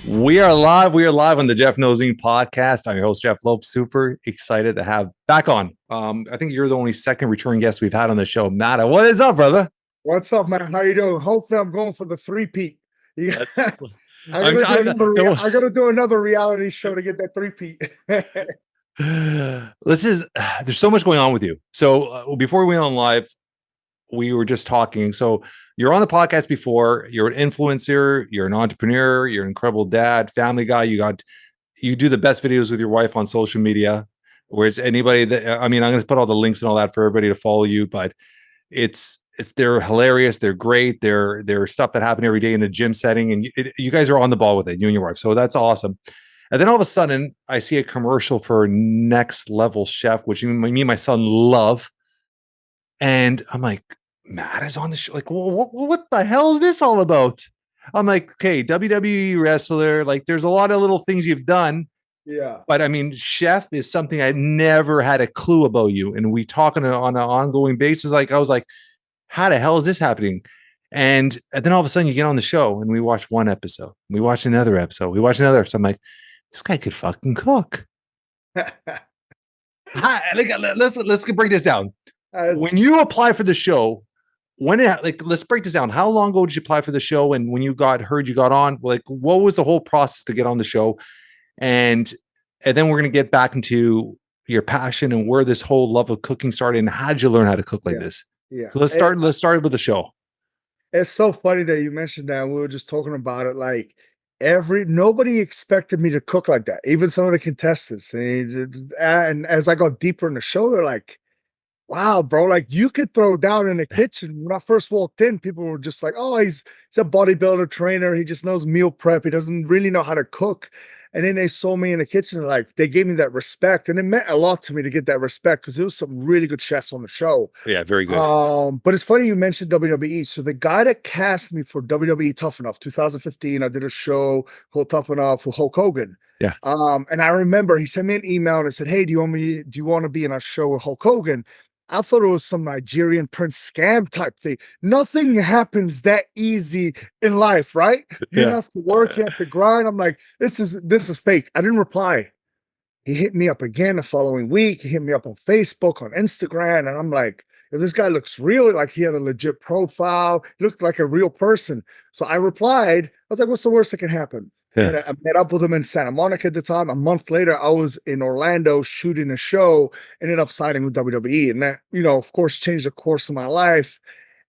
We are live. We are live on the Jeff Nosing podcast. I'm your host, Jeff Lopes. Super excited to have back on. I think you're the only second returning guest we've had on the show. Mada, what is up, brother? What's up, man? How you doing? Hopefully, I'm going for the three-peat. I I'm, I gotta do another reality show to get that three-peat. There's so much going on with you. So before we went on live, we were just talking. So you're on the podcast before. You're an influencer. You're an entrepreneur. You're an incredible dad, family guy. You do the best videos with your wife on social media. Whereas anybody that I'm going to put all the links and all that for everybody to follow you. But they're hilarious. They're great. They're stuff that happen every day in the gym setting, and you guys are on the ball with it. You and your wife. So that's awesome. And then all of a sudden, I see a commercial for Next Level Chef, which me and my son love. And I'm like, Matt is on the show. Like, what the hell is this all about? I'm like, okay, WWE wrestler. Like, there's a lot of little things you've done. Yeah. But I mean, chef is something I never had a clue about you. And we talk on an ongoing basis. Like, I was like, how the hell is this happening? And then all of a sudden you get on the show and we watch one episode. We watch another episode. We watch another episode. I'm like, this guy could fucking cook. Let's break this down. When you apply for the show, let's break this down. How long ago did you apply for the show? And when you got on, like, what was the whole process to get on the show? And then we're going to get back into your passion and where this whole love of cooking started and how did you learn how to cook like this? Yeah. So let's start with the show. It's so funny that you mentioned that. We were just talking about it. Like nobody expected me to cook like that. Even some of the contestants. And as I got deeper in the show, they're like, wow, bro, like you could throw down in the kitchen. When I first walked in, people were just like, oh, he's a bodybuilder trainer. He just knows meal prep. He doesn't really know how to cook. And then they saw me in the kitchen, like they gave me that respect. And it meant a lot to me to get that respect because there was some really good chefs on the show. Yeah, very good. But it's funny you mentioned WWE. So the guy that cast me for WWE Tough Enough 2015, I did a show called Tough Enough with Hulk Hogan. Yeah. And I remember he sent me an email and said, hey, do you want to be in our show with Hulk Hogan? I thought it was some Nigerian prince scam type thing. Nothing happens that easy in life, right? You have to work, you have to grind. I'm like, this is fake. I didn't reply. He hit me up again the following week. He hit me up on Facebook, on Instagram, and I'm like, if this guy looks real, like he had a legit profile, he looked like a real person. So I replied. I was like, what's the worst that can happen? Yeah. And I met up with him in Santa Monica at the time. A month later, I was in Orlando shooting a show, ended up signing with WWE. And that, of course, changed the course of my life.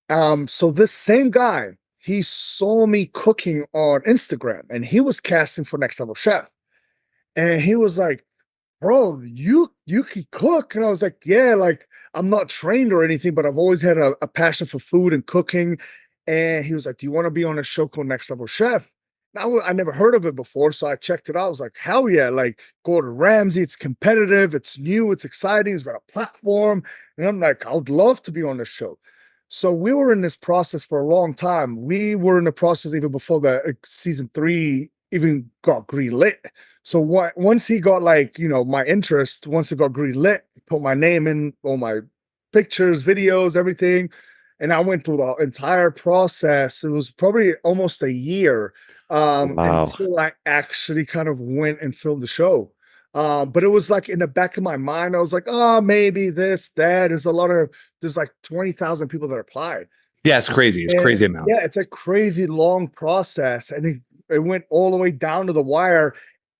So this same guy, he saw me cooking on Instagram and he was casting for Next Level Chef. And he was like, bro, you can cook. And I was like, yeah, like I'm not trained or anything, but I've always had a passion for food and cooking. And he was like, do you want to be on a show called Next Level Chef? I never heard of it before, so I checked it out. I was like, hell yeah, like Gordan Ramsay, it's competitive, it's new, it's exciting, it's got a platform. And I'm like, I would love to be on this show. So we were in this process for a long time. We were in the process even before the season 3 even got greenlit. So once he got my interest, once it got greenlit, put my name in, all my pictures, videos, everything. And I went through the entire process. It was probably almost a year until I actually kind of went and filmed the show. But it was like in the back of my mind, I was like, oh, maybe this, that. There's like 20,000 people that applied. Yeah, it's crazy. It's crazy amount. Yeah, it's a crazy long process. And it went all the way down to the wire.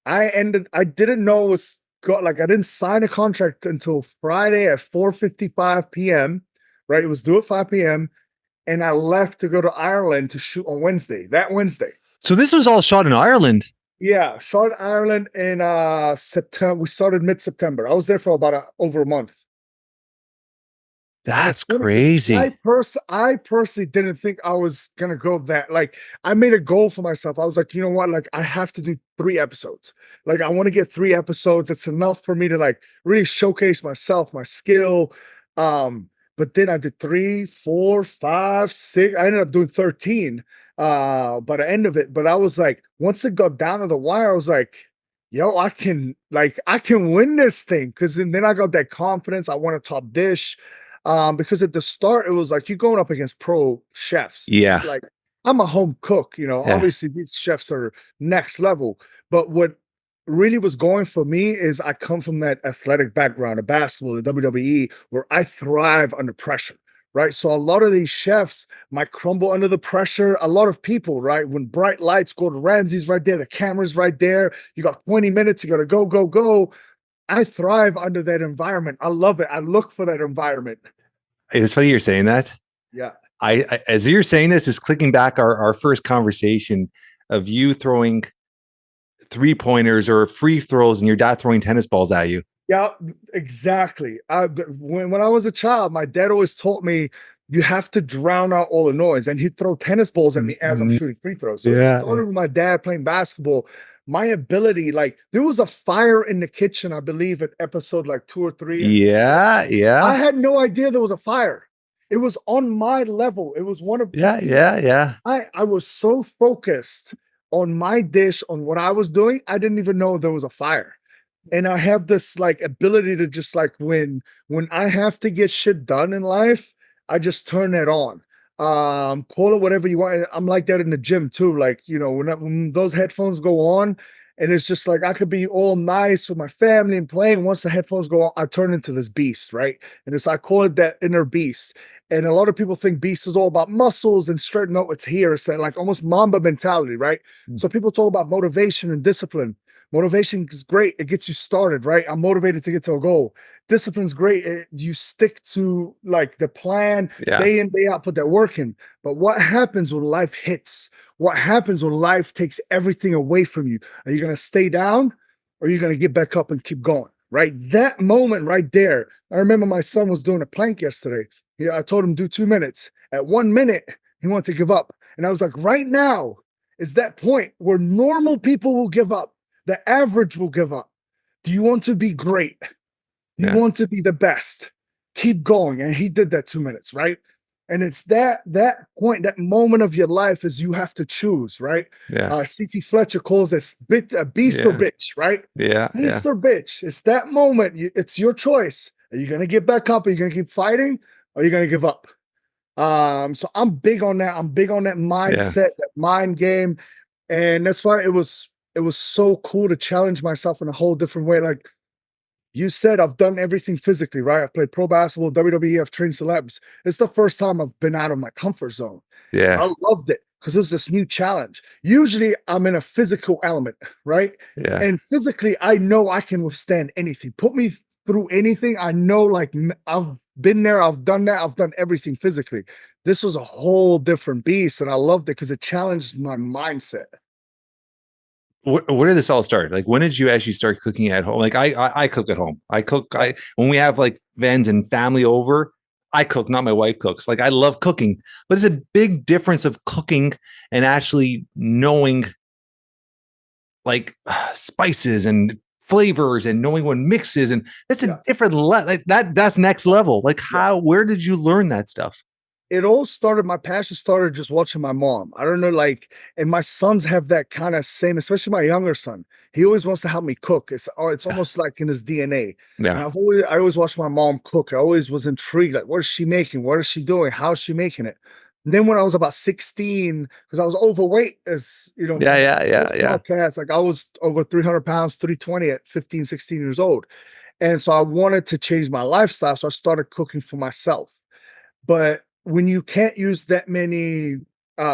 I didn't know I didn't sign a contract until Friday at 4:55 p.m. Right? It was due at 5 p.m. And I left to go to Ireland to shoot on that Wednesday. So this was all shot in Ireland? Yeah, shot in Ireland in September. We started mid-September. I was there for about over a month. That's crazy. I personally didn't think I was going to go that. Like, I made a goal for myself. I was like, you know what? Like, I have to do 3 episodes. Like, I want to get 3 episodes. It's enough for me to like really showcase myself, my skill. But then I did 3, 4, 5, 6. I ended up doing 13 by the end of it. But I was like, once it got down to the wire, I was like, yo, I can win this thing. Cause then I got that confidence. I want a top dish. Because at the start, it was like you're going up against pro chefs. Yeah. Like I'm a home cook, Yeah. obviously these chefs are next level. But what really was going for me is I come from that athletic background of basketball, the WWE, where I thrive under pressure. Right. So a lot of these chefs might crumble under the pressure. A lot of people, right? When bright lights, Gordon Ramsay's right there, the camera's right there. You got 20 minutes, you gotta go, go, go. I thrive under that environment. I love it. I look for that environment. It's funny you're saying that. Yeah. As you're saying this, is clicking back our first conversation of you throwing 3 pointers or free throws and your dad throwing tennis balls at you. Yeah, exactly. When I was a child, my dad always taught me you have to drown out all the noise, and he'd throw tennis balls at me as I'm Mhm. shooting free throws. So it Yeah. started with my dad playing basketball. My ability, like there was a fire in the kitchen, I believe, at episode like 2 or 3. Yeah. I Yeah. had no idea there was a fire. It was on my level. It was one of Yeah. Yeah. Yeah. I was so focused on my dish, on what I was doing, I didn't even know there was a fire. And I have this like ability to just like when I have to get shit done in life, I just turn it on. Call it whatever you want. I'm like that in the gym too. Like, when those headphones go on, and it's just like I could be all nice with my family and playing. Once the headphones go on, I turn into this beast, right? And it's I call it that inner beast. And a lot of people think beast is all about muscles and strength. No, it's here. It's that like almost Mamba mentality, right? So people talk about motivation and discipline. Motivation is great. It gets you started, right? I'm motivated to get to a goal. Discipline's great. You stick to like the plan Yeah. day in, day out, put that work in. But what happens when life hits? What happens when life takes everything away from you? Are you going to stay down or are you going to get back up and keep going? Right? That moment right there. I remember my son was doing a plank yesterday. I told him do 2 minutes. At 1 minute, he wanted to give up. And I was like, right now is that point where normal people will give up. The average will give up. Do you want to be great? You Yeah. want to be the best. Keep going. And he did that 2 minutes, right? And it's that point, that moment of your life is you have to choose, right? Yeah. CT Fletcher calls this beast or Yeah. bitch, right? Yeah. Yeah. Beast or bitch. It's that moment. It's your choice. Are you gonna get back up? Are you gonna keep fighting? Or are you gonna give up? So I'm big on that. I'm big on that Yeah. mindset, that mind game. And that's why it was so cool to challenge myself in a whole different way. Like you said, I've done everything physically, right? I've played pro basketball, WWE, I've trained celebs. It's the first time I've been out of my comfort zone. And Yeah. I loved it because it was this new challenge. Usually I'm in a physical element, right? Yeah. And physically, I know I can withstand anything. Put me through anything. I know like I've been there, I've done that, I've done everything physically. This was a whole different beast. And I loved it because it challenged my mindset. Where did this all start? Like, when did you actually start cooking at home? Like, I cook at home. I cook. I When we have like friends and family over, I cook. Not my wife cooks. Like, I love cooking, but there's a big difference of cooking and actually knowing like spices and flavors and knowing what mixes, and that's a Yeah. different like that's next level. Like, Yeah. where did you learn that stuff? It all started, my passion started just watching my mom. I don't know, like, and my sons have that kind of same, especially my younger son. He always wants to help me cook. It's Yeah. almost like in his DNA. And Yeah. I always watched my mom cook. I always was intrigued, like, what is she making? What is she doing? How is she making it? And then when I was about 16, because I was overweight, as you know, Yeah. from Yeah. Yeah. most Yeah. podcasts, like I was over 300 pounds, 320 at 15, 16 years old. And so I wanted to change my lifestyle. So I started cooking for myself. But when you can't use that many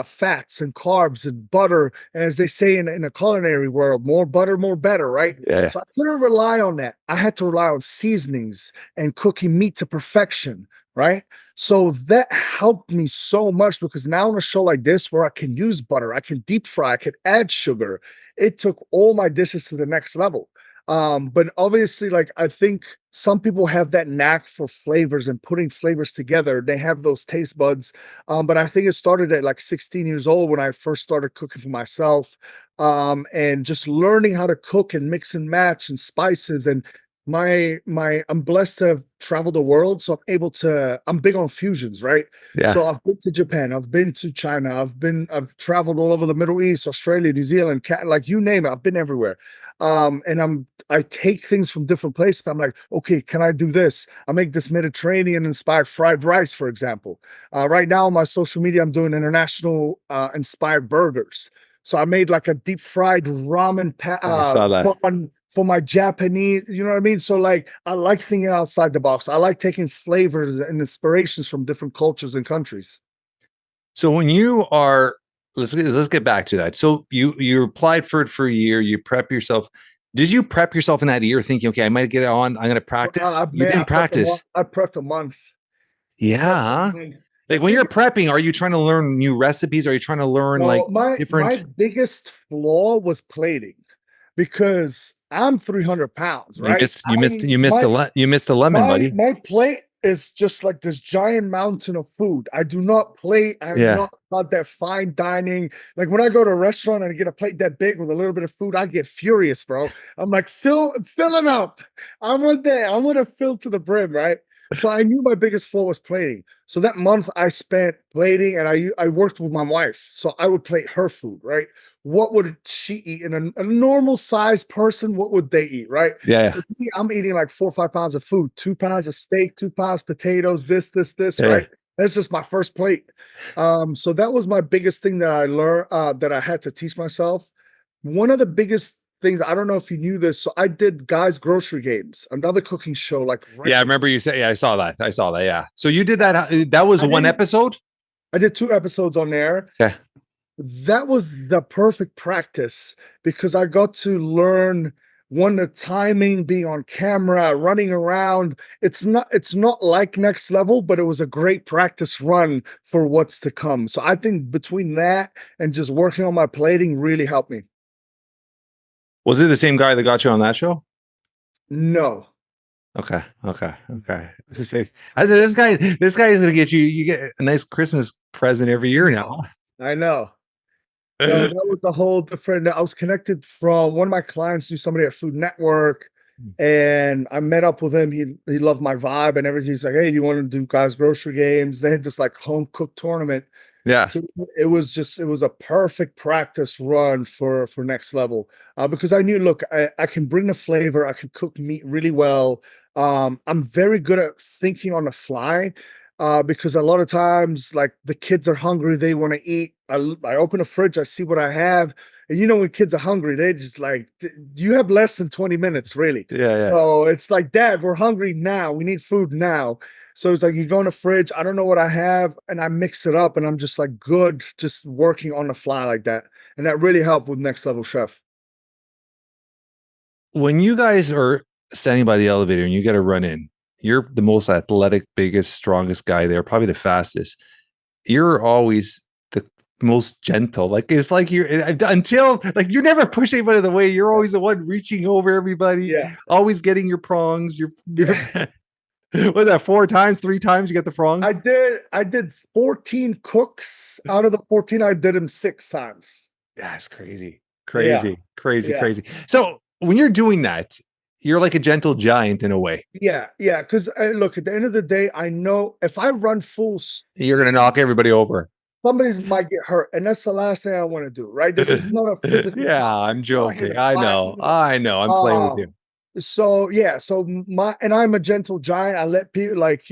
fats and carbs and butter, and as they say in the culinary world, more butter, more better, right? Yeah. So I couldn't rely on that. I had to rely on seasonings and cooking meat to perfection, right? So that helped me so much because now on a show like this, where I can use butter, I can deep fry, I can add sugar, it took all my dishes to the next level. But obviously, like I think some people have that knack for flavors and putting flavors together. They have those taste buds. But I think it started at like 16 years old when I first started cooking for myself. And just learning how to cook and mix and match and spices. And I'm blessed to have traveled the world, so I'm big on fusions, right? Yeah. So I've been to Japan, I've been to China, I've traveled all over the Middle East, Australia, New Zealand, like you name it, I've been everywhere. And I take things from different places. I'm like, okay, can I do this? I make this Mediterranean inspired fried rice, for example. Right now on my social media, I'm doing international inspired burgers. So I made like a deep fried ramen I saw that. bun for my Japanese, you know what I mean? So like I like thinking outside the box. I like taking flavors and inspirations from different cultures and countries. So when you are, let's get back to that. So you applied for it for a year, you prep yourself. Did you prep yourself in that year thinking, okay, I might get it on, I'm gonna practice? You I didn't prepped a month. practice. I prepped a month. Yeah. Huh? The Like when thing you're prepping, are you trying to learn new recipes? Are you trying to learn like No, my different biggest flaw was plating because I'm 300 pounds, right? you missed a lemon, buddy. My plate is just like this giant mountain of food. I do not plate. I'm Yeah. not about that fine dining. Like when I go to a restaurant and I get a plate that big with a little bit of food, I get furious, bro. I'm like, fill them up. I want that. I want to fill to the brim, right? So I knew my biggest flaw was plating. So that month I spent plating, and I worked with my wife. So I would plate her food, right? What would she eat? In a normal sized person, what would they eat, right? Yeah. Me, I'm eating like 4 or 5 pounds of food, 2 pounds of steak, 2 pounds potatoes, this, Yeah. right? That's just my first plate. So that was my biggest thing that I learned, that I had to teach myself. One of the biggest things, I don't know if you knew this, so I did Guys Grocery Games, another cooking show, like right Yeah, I before. remember you say, yeah, I saw that. I saw that. Yeah. So you did that. That was I one didn't, episode? I did 2 episodes on there. Yeah. That was the perfect practice because I got to learn one, the timing, being on camera, running around. It's not like next level, but it was a great practice run for what's to come. So I think between that and just working on my plating really helped me. Was it the same guy that got you on that show? No. Okay, okay, okay. I said this guy is gonna get you. You get a nice Christmas present every year now. I know. No, that was a whole different. I was connected from one of my clients knew somebody at Food Network, and I met up with him. He loved my vibe and everything. He's like, "Hey, do you want to do Guys Grocery Games?" They had this like home cooked tournament. Yeah, So it was a perfect practice run for next level. Because I knew, look, I can bring the flavor, I can cook meat really well. I'm very good at thinking on the fly. Because a lot of times, like the kids are hungry, they want to eat. I open a fridge, I see what I have. And you know, when kids are hungry, they just like, you have less than 20 minutes, really. yeah, yeah. So it's like, Dad, we're hungry now. We need food now. So it's like you go in the fridge, I don't know what I have, and I mix it up, and I'm just like good, just working on the fly like that. And that really helped with Next Level Chef. When you guys are standing by the elevator and you got to run in, you're the most athletic, biggest, strongest guy there, probably the fastest. You're always the most gentle. Like it's like you're until like you never push anybody the way. You're always the one reaching over everybody, Yeah. always getting your prongs. You're was that 4 times, 3 times you get the prongs? I did 14 cooks. Out of the 14, I did them 6 times. That's crazy, Yeah. crazy, crazy, Yeah. crazy. So when you're doing that, you're like a gentle giant in a way. Yeah. Yeah. Because look, at the end of the day, I know if I run full You're gonna knock everybody over. somebody's might get hurt, and that's the last thing I want to do, right? This is not a physical Yeah, contest. I'm I'm not here joking. to I fight, know. I know. I'm playing with you. So yeah, so my and I'm a gentle giant. I let people like,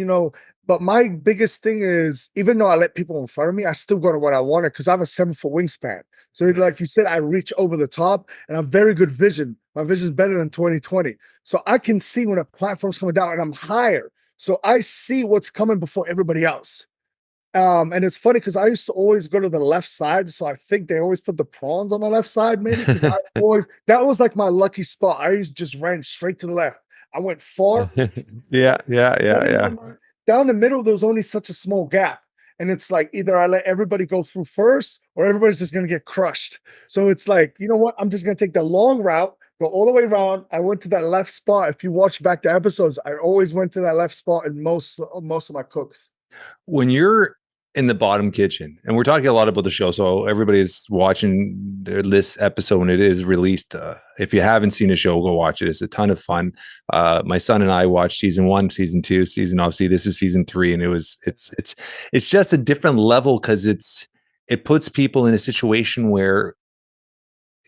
but my biggest thing is even though I let people in front of me, I still go to what I wanted because I have a 7 foot wingspan. So like you said, I reach over the top and I have very good vision. My vision is better than 2020. So I can see when a platform's coming down and I'm higher. So I see what's coming before everybody else. And it's funny because I used to always go to the left side, so I think they always put the prawns on the left side, maybe because I always that was like my lucky spot. I used just ran straight to the left. I went far Yeah, yeah, yeah, yeah. down the middle. There was only such a small gap, and it's like either I let everybody go through first, or everybody's just gonna get crushed. So it's like, you know what? I'm just gonna take the long route, go all the way around. I went to that left spot. If you watch back the episodes, I always went to that left spot in most of my cooks. When you're in the bottom kitchen, and we're talking a lot about the show, so everybody's watching this episode when it is released. If you haven't seen the show, go watch it. It's a ton of fun. My son and I watched season 1, season 2, obviously this is season 3, and it's just a different level because it puts people in a situation where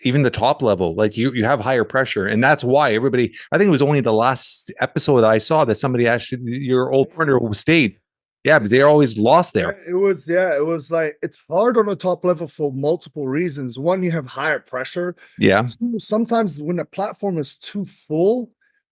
even the top level, like you have higher pressure, and that's why everybody. I think it was only the last episode that I saw that somebody actually, your old partner stayed. Yeah, because they always lost there. It was like it's hard on the top level for multiple reasons. One, you have higher pressure. Yeah, Two, sometimes when the platform is too full,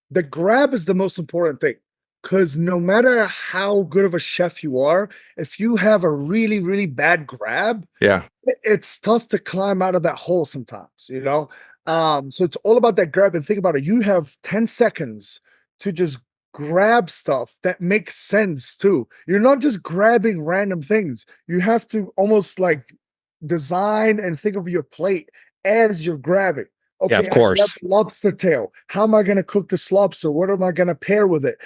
the grab is the most important thing. Because no matter how good of a chef you are, if you have a really, really bad grab, yeah, it's tough to climb out of that hole sometimes, you know? So it's all about that grab. And think about it, you have 10 seconds to just grab stuff that makes sense too. You're not just grabbing random things. You have to almost like design and think of your plate as you're grabbing. yeah. Okay, Of I grabbed course. lobster tail. How am I going to cook this lobster? What am I going to pair with it?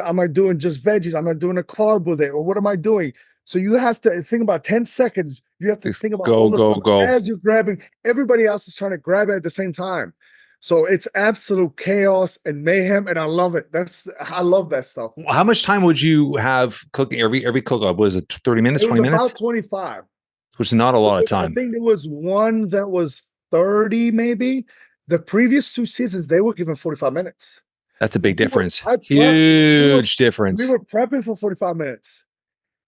Am I doing just veggies? Am I doing a carb with it? Or what am I doing? So you have to think about 10 seconds. You have to Just think about go, all the go, stuff go. as you're grabbing. Everybody else is trying to grab it at the same time. So it's absolute chaos and mayhem, and I love it. I love that stuff. How much time would you have cooking every cook up? Was it 30 minutes, It was 20 minutes? about 25. Which is not a lot of I time. think there was one that was 30, maybe. The previous 2 seasons, they were given 45 minutes. That's a big difference. I prepped, Huge we difference. were prepping for 45 minutes.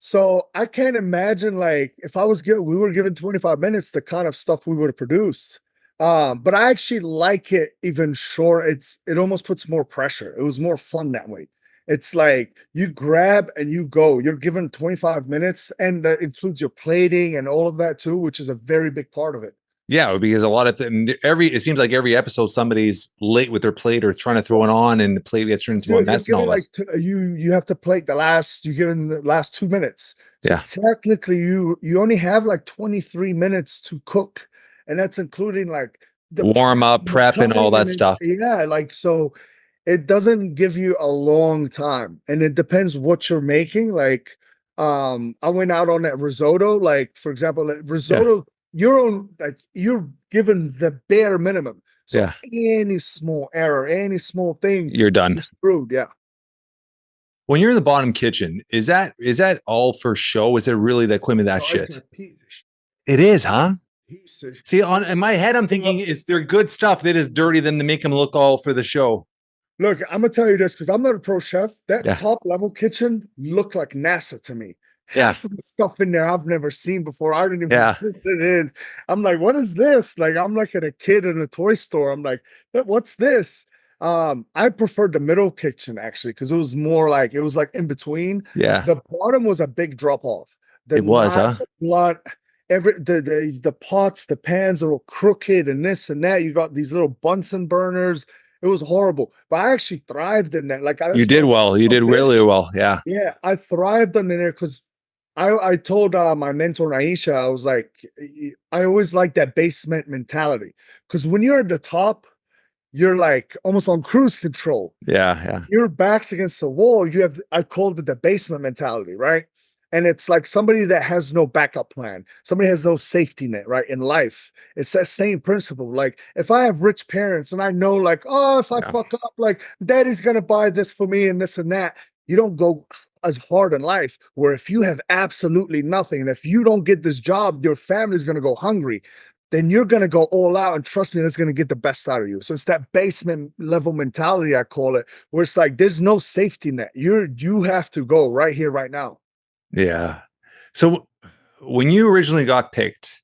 So I can't imagine like if we were given 25 minutes, the kind of stuff we would have produced. But I actually like it even short. It almost puts more pressure. It was more fun that way. It's like you grab and you go. You're given 25 minutes, and that includes your plating and all of that too, which is a very big part of it. Yeah, because a lot of it seems like every episode somebody's late with their plate or trying to throw it on, and the plate gets turned into a You're mess and all given this. you have to plate you're given the last 2 minutes. So Yeah, technically you only have like 23 minutes to cook, and that's including like the warm up, the prep, and all cutting that and stuff. yeah, like so it doesn't give you a long time, and it depends what you're making. Like I went out on that risotto, like for example, like Yeah, risotto, you're given the bare minimum. So yeah. any small error, any small thing, You're done. you're screwed. Yeah. When you're in the bottom kitchen, is that all for show? Is it really the equipment that Oh, it's shit? a piece It is, huh? piece of See, on in my head, I'm thinking it's they're good stuff that is dirty, then to make them look all for the show. Look, I'm gonna tell you this because I'm not a pro chef. That Yeah, top level kitchen looked like NASA to me. yeah, Half of the stuff in there I've never seen before. I didn't even yeah. put it in. I'm like, what is this? Like, I'm like a kid in a toy store. I'm like, what's this? I preferred the middle kitchen actually because it was like in between. Yeah, The bottom was a big drop off. The it was, huh? knives, the blood, the pots, the pans are all crooked and this and that. You got these little Bunsen burners. It was horrible, but I actually thrived in that. Like You that's did what well. You a did really dish. well. Yeah, Yeah, I thrived on there because I told my mentor Naisha, I was like, I always like that basement mentality because when you're at the top, you're like almost on cruise control. yeah, yeah, Your back's against the wall. I called it the basement mentality, right? And it's like somebody that has no backup plan, somebody has no safety net, right? In life, it's that same principle. Like if I have rich parents and I know, like, oh, if I yeah, fuck up, like daddy's gonna buy this for me and this and that, you don't go as hard in life. Where if you have absolutely nothing, and if you don't get this job, your family's gonna go hungry, then you're going to go all out and trust me, that's going to get the best out of you. So it's that basement level mentality, I call it, where it's like there's no safety net. You have to go right here, right now. yeah. So when you originally got picked,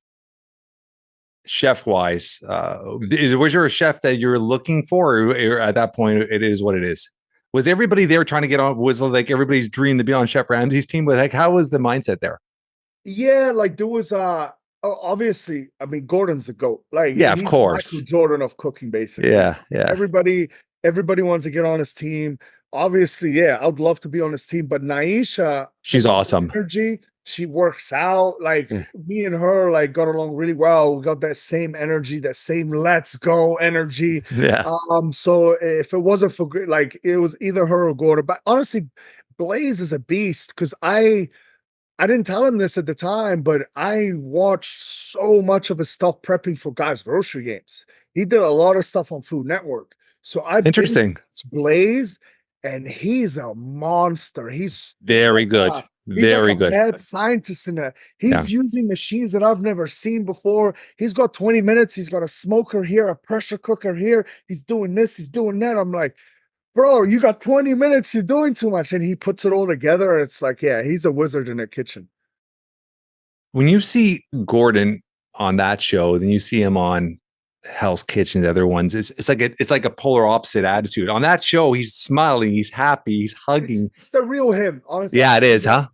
chef wise, was there a chef that you're looking for, or at that point it is what it is? Was everybody there trying to get on? Was it like everybody's dream to be on Chef Ramsay's team? But like, how was the mindset there? Yeah, like there was obviously, I mean, Gordon's the GOAT. Like Yeah, of he's the Michael course. Jordan of cooking, basically. Yeah, yeah. Everybody, everybody wants to get on his team. Obviously, yeah, I would love to be on his team, but Naisha She's has the awesome. energy. She works out. Like Yeah, me and her, like got along really well. We got that same energy, that same let's go energy. yeah. So if it wasn't for like it was either her or Gordon, but honestly, Blaze is a beast because I didn't tell him this at the time, but I watched so much of his stuff prepping for guys' grocery games. He did a lot of stuff on Food Network. So I binged Interesting. Blaze, and he's a monster. Very good. He's like Very a good. mad scientist in that. Yeah. He's using machines that I've never seen before. He's got 20 minutes. He's got a smoker here, a pressure cooker here. He's doing this, he's doing that. I'm like, bro, you got 20 minutes. You're doing too much. And he puts it all together. It's like, yeah, he's a wizard in the kitchen. When you see Gordan on that show, then you see him on Hell's Kitchen, the other ones, it's like a polar opposite attitude. On that show, he's smiling, he's happy, he's hugging. It's the real him, honestly. Yeah, it is, huh?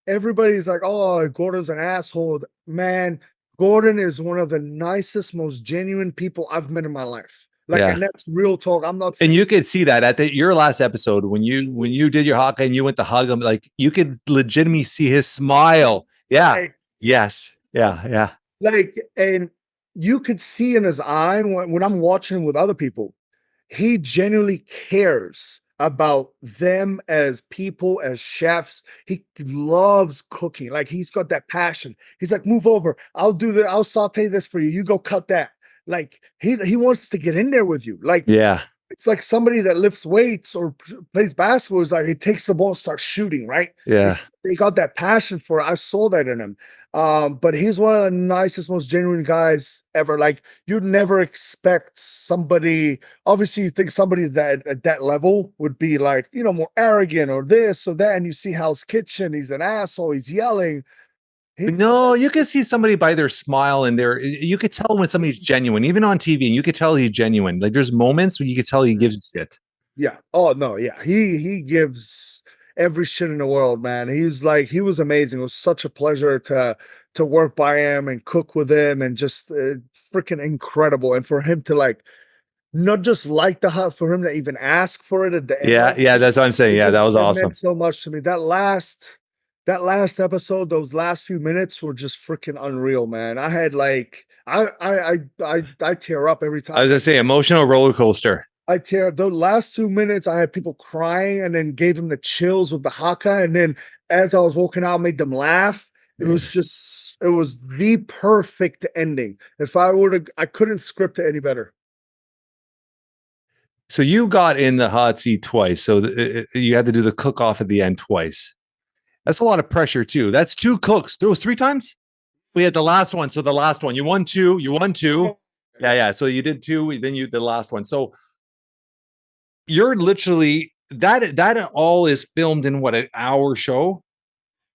Everybody's like, oh, Gordon's an asshole. Man, Gordan is one of the nicest, most genuine people I've met in my life. Like, Yeah. and that's real talk. I'm not saying. And you could see that at your last episode when you did your haka and you went to hug him, like you could legitimately see his smile. Yeah. Like, Yes. Yeah. Yeah. like, and you could see in his eye when I'm watching with other people, he genuinely cares about them as people, as chefs. He loves cooking. Like, he's got that passion. He's like, move over. I'll saute this for you. You go cut that. Like, he wants to get in there with you. Like, Yeah. it's like somebody that lifts weights or plays basketball is like, he takes the ball and starts shooting, right? Yeah. They got that passion for it. I saw that in him. But he's one of the nicest, most genuine guys ever. Like, you'd never expect somebody, obviously you think somebody that at that level would be like, more arrogant or this or that. And you see Hell's Kitchen, he's an asshole, he's yelling. No, you can see somebody by their smile and you could tell when somebody's genuine, even on TV, and you could tell he's genuine. Like, there's moments when you could tell he gives a shit. Yeah. Oh no, yeah. He gives every shit in the world, man. He was amazing. It was such a pleasure to work by him and cook with him, and just freaking incredible. And for him to like not just like the hut, for him to even ask for it at the end. Yeah, yeah, that's what I'm saying. Yeah, that was awesome. Meant so much to me. That last episode, those last few minutes were just freaking unreal, man. I had like I tear up every time. I was gonna say emotional roller coaster. I tear up. The last 2 minutes, I had people crying, and then gave them the chills with the haka. And then as I was walking out, made them laugh. It was the perfect ending. If I couldn't script it any better. So you got in the hot seat twice. So you had to do the cook off at the end twice. That's a lot of pressure too. That's 2 cooks. There was 3 times. We had the last one. So the last one, you won 2. Yeah, yeah. So you did 2. Then you did the last one. So you're literally that all is filmed in what, an hour show?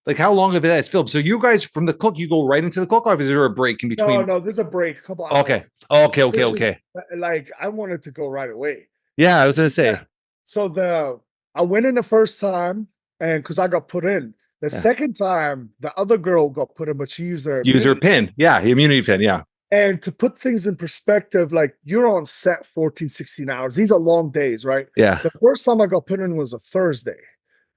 Like, how long of that is filmed? So you guys from the cook, you go right into the cook, or is there a break in between? No, there's a break. A couple hours. Okay. Like, I wanted to go right away. Yeah, I was gonna say. Yeah. So I went in the first time, and because I got put in. The second time, the other girl got put in, but she used her pin. Yeah, immunity pin. Yeah. And to put things in perspective, like, you're on set 14, 16 hours. These are long days, right? Yeah. The first time I got put in was a Thursday.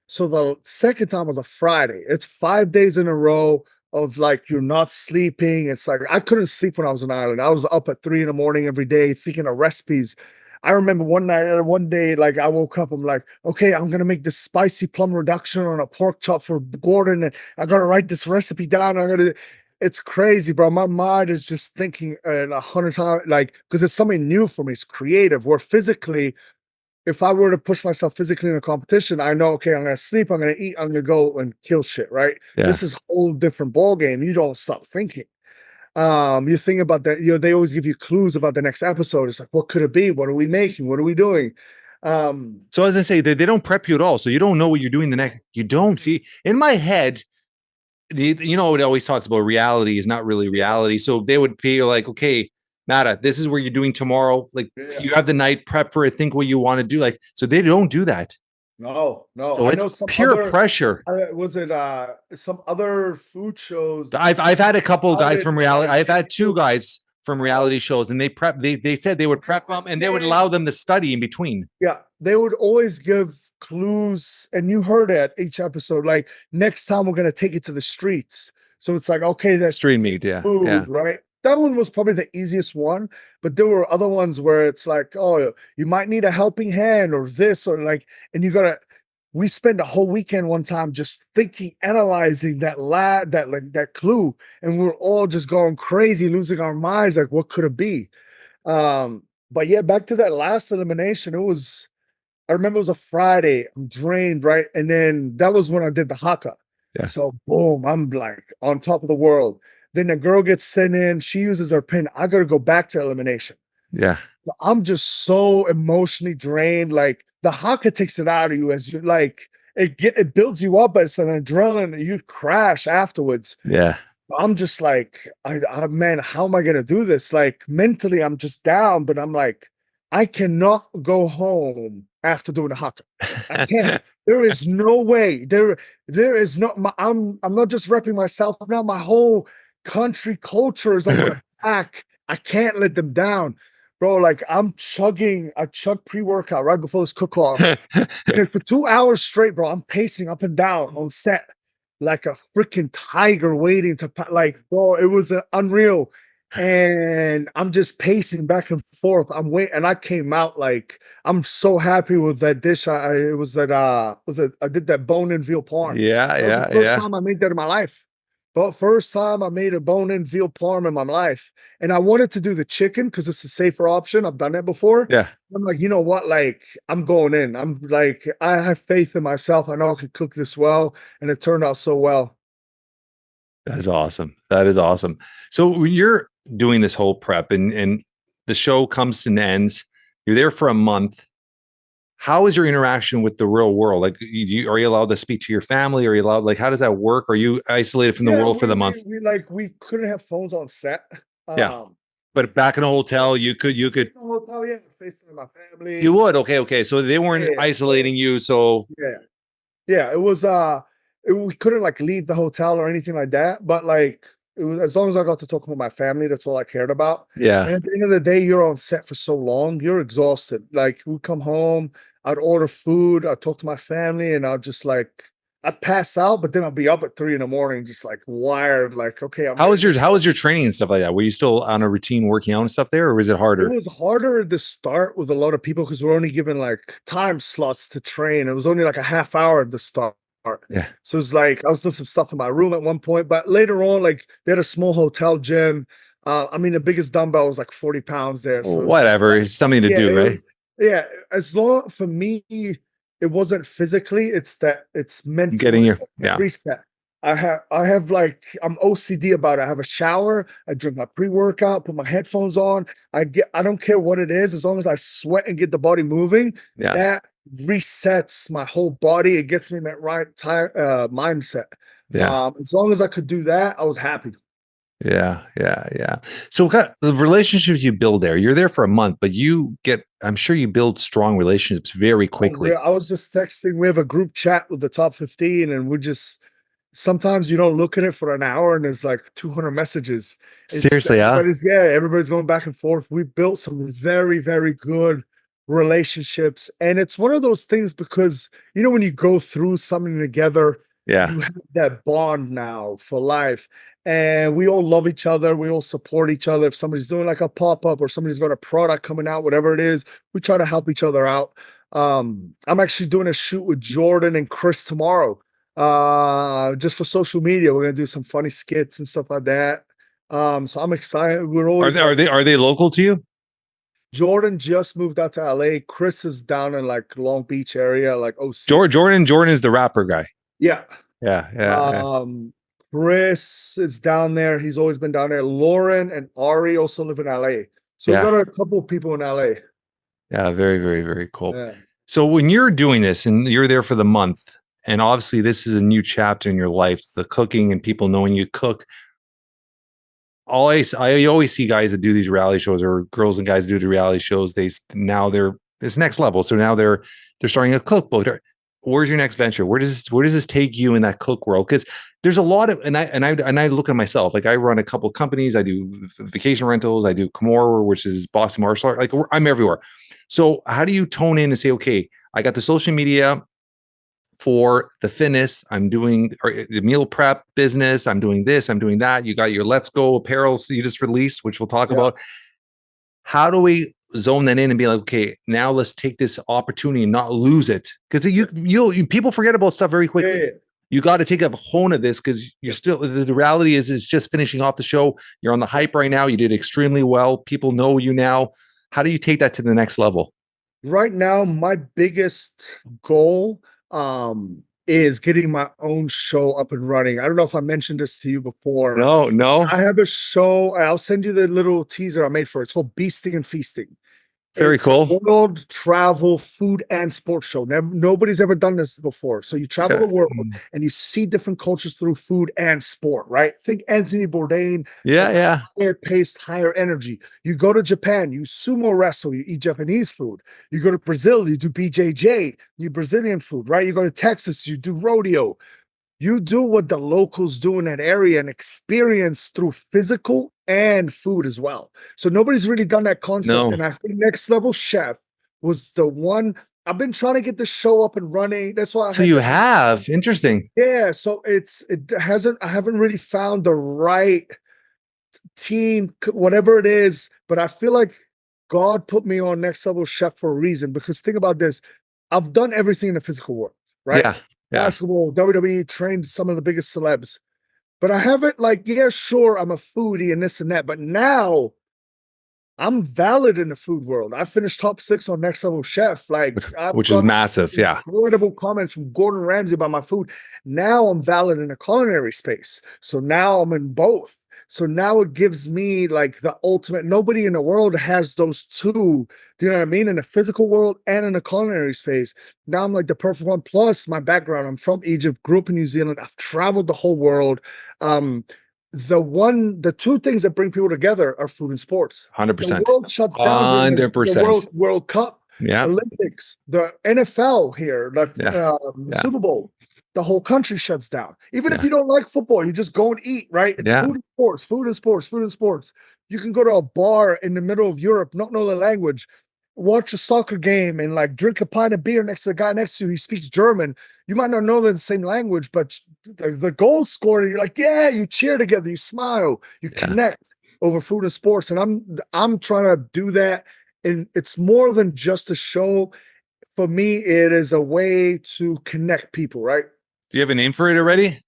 So the second time was a Friday. It's 5 days in a row of like, you're not sleeping. It's like, I couldn't sleep when I was on island. I was up at 3 a.m. every day thinking of recipes. I remember one day, like, I woke up, I'm like, okay, I'm gonna make this spicy plum reduction on a pork chop for Gordan, and I gotta write this recipe down. It's crazy, bro. My mind is just thinking 100 times, like, because it's something new for me. It's creative. Where physically, if I were to push myself physically in a competition, I know, okay, I'm gonna sleep, I'm gonna eat, I'm gonna go and kill shit, right? Yeah. This is a whole different ball game. You don't stop thinking. You think about that, they always give you clues about the next episode. It's like, what could it be? What are we making? What are we doing? So as I say, they don't prep you at all. So you don't know what you're doing the next. You don't see in my head. It always talks about reality is not really reality. So they would be like, okay, Mada, this is where you're doing tomorrow. Like, you have the night prep for it, think what you want to do. Like, so they don't do that. No. So it's pure pressure. Was it some other food shows? I've had a couple of guys from reality. I've had 2 guys from reality shows, and they said they would prep them and they would allow them to study in between. Yeah, they would always give clues, and you heard it each episode, like, next time we're gonna take it to the streets. So it's like, okay, that's street meat, yeah. food, Yeah. right? That one was probably the easiest one, but there were other ones where it's like, oh, you might need a helping hand or this, or like, and you gotta we spent the whole weekend one time just thinking, analyzing that clue, and we are all just going crazy, losing our minds, like what could it be? But yeah, back to that last elimination, I remember it was a Friday. I'm drained, right? And then that was when I did the haka. Yeah. So boom, I'm like on top of the world. Then the girl gets sent in. She uses her pin. I gotta go back to elimination. Yeah. I'm just so emotionally drained. Like the haka takes it out of you as you like it builds you up, but it's an adrenaline. You crash afterwards. Yeah. I'm just like, man, how am I gonna do this? Like mentally, I'm just down, but I'm like, I cannot go home after doing the haka. I can't. There is no way. There is not. I'm not just repping myself now. My whole country culture is on my back. I can't let them down, bro. Like I chug pre-workout right before this cook-off. And for 2 hours straight, bro, I'm pacing up and down on set like a freaking tiger waiting to like, bro, it was unreal. And I'm just pacing back and forth. I'm waiting, and I came out like I'm so happy with that dish. It was that I did that bone-in veal parm. Yeah. That was the Yeah. first Yeah. time I made that in my life. But first time I made a bone-in veal parm in my life. And I wanted to do the chicken because it's a safer option. I've done that before. Yeah. I'm like, you know what? Like, I'm going in. I'm like, I have faith in myself. I know I can cook this well. And it turned out so well. That is awesome. That is awesome. So when you're doing this whole prep and the show comes to an end, you're there for a month. How is your interaction with the real world? Like, are you allowed to speak to your family? Are you allowed, like, how does that work? Are you isolated from the Yeah, world for the month? we couldn't have phones on set. Yeah. But back in a hotel, you could, Hotel, yeah, FaceTime my family. you would. Okay. Okay. So they weren't Yeah. isolating you. So Yeah. Yeah, it was we couldn't like leave the hotel or anything like that, but like it was as long as I got to talk with my family, that's all I cared about. yeah. And at the end of the day, you're on set for so long, you're exhausted. Like we come home, I'd order food, I'd talk to my family, and I'd pass out, but then I'd be up at 3 in the morning, just like wired, like, okay, I'm How ready. was your training and stuff like that? Were you still on a routine working out and stuff there, or was it It harder? was harder to start with a lot of people because we're only given like time slots to train. It was only like a half hour at the start. Yeah. So it's like I was doing some stuff in my room at one point, but later on, like they had a small hotel gym. I mean, the biggest dumbbell was like 40 pounds there. So Whatever. It's something to do, right? Yeah. As long for me, it wasn't physically, it's mentally. Getting your Reset. I have like I'm OCD about it. I have a shower, I drink my pre-workout, put my headphones on. I don't care what it is, as long as I sweat and get the body moving, Yeah. that resets my whole body. It gets me in that right mindset. Yeah. As long as I could do that, I was happy. Yeah. Yeah. Yeah. So the relationships you build there, you're there for a month, but I'm sure you build strong relationships very quickly. I was just texting. We have a group chat with the top 15, and sometimes you don't look at it for an hour and there's like 200 messages. Seriously, yeah. Everybody's going back and forth. We built some very, very good relationships. And it's one of those things because, when you go through something together, Yeah. you have that bond now for life. And we all love each other. We all support each other. If somebody's doing like a pop-up or somebody's got a product coming out, whatever it is, we try to help each other out. I'm actually doing a shoot with Jordan and Chris tomorrow. Just for social media. We're gonna do some funny skits and stuff like that. So I'm excited. We're always are they local to you? Jordan just moved out to LA. Chris is down in like Long Beach area, like OC. Jordan is the rapper guy. Yeah. Yeah. Chris is down there. He's always been down there. Lauren and Ari also live in LA. So we've got a couple of people in LA. Yeah, very, very, very cool. Yeah. So when you're doing this and you're there for the month, and obviously this is a new chapter in your life, the cooking and people knowing you cook. I always see guys that do these reality shows, or girls and guys do the reality shows. They're this next level. So now they're starting a cookbook. Where's your next venture? Where does this take you in that cook world? Because there's a lot of, and I look at myself, like I run a couple of companies. I do vacation rentals. I do Kimura, which is Boston martial art. Like I'm everywhere. So how do you tone in and say, okay, I got the social media for the fitness, I'm doing the meal prep business, I'm doing this, I'm doing that. You got your Let's Go apparel you just released, which we'll talk about. How do we zone that in and be like, okay, now let's take this opportunity and not lose it? Because you people forget about stuff very quickly. Yeah. You got to take a hone of this because you're still, the reality is just finishing off the show. You're on the hype right now. You did extremely well. People know you now. How do you take that to the next level? Right now, my biggest goal is getting my own show up and running. I don't know if I mentioned this to you before. No, no. I have a show, and I'll send you the little teaser I made for it. It's called Beasting and Feasting. Very It's a cool. world travel food and sports show. Nobody's ever done this before. So you travel Okay. the world and you see different cultures through food and sport, right? Think Anthony Bourdain, Yeah, but yeah. higher paced, higher energy. You go to Japan, you sumo wrestle, you eat Japanese food. You go to Brazil, you do BJJ, you Brazilian food, right? You go to Texas, you do rodeo. You do what the locals do in that area and experience through physical and food as well. So nobody's really done that concept. No. And I think Next Level Chef was the one. I've been trying to get the show up and running. That's why I So had you the have interesting. yeah. So I haven't really found the right team, whatever it is. But I feel like God put me on Next Level Chef for a reason. Because think about this, I've done everything in the physical world, right? Yeah, yeah. Basketball, WWE, trained some of the biggest celebs. But I haven't, like, yeah, sure, I'm a foodie and this and that, but now I'm valid in the food world. I finished top 6 on Next Level Chef. Like, I've Which is got massive. Yeah. incredible comments from Gordon Ramsay about my food. Now I'm valid in the culinary space. So now I'm in both. So now it gives me like the ultimate. Nobody in the world has those two. Do you know what I mean? In the physical world and in the culinary space. Now I'm like the perfect one. Plus my background. I'm from Egypt, grew up in New Zealand. I've traveled the whole world. The two things that bring people together are food and sports. The 100%. world shuts down during the 100%. World Cup, Yeah. Olympics, the NFL here, the Yeah. Yeah. Super Bowl. The whole country shuts down. Even if Yeah. you don't like football, you just go and eat, right? It's Yeah. food and sports, food and sports, food and sports. You can go to a bar in the middle of Europe, not know the language, watch a soccer game and like drink a pint of beer next to the guy next to you. He speaks German. You might not know the same language, but the goal scorer, you're like, yeah, you cheer together, you smile, you Yeah. connect over food and sports. And I'm trying to do that. And it's more than just a show. For me, it is a way to connect people, right? Do you have a name for it already?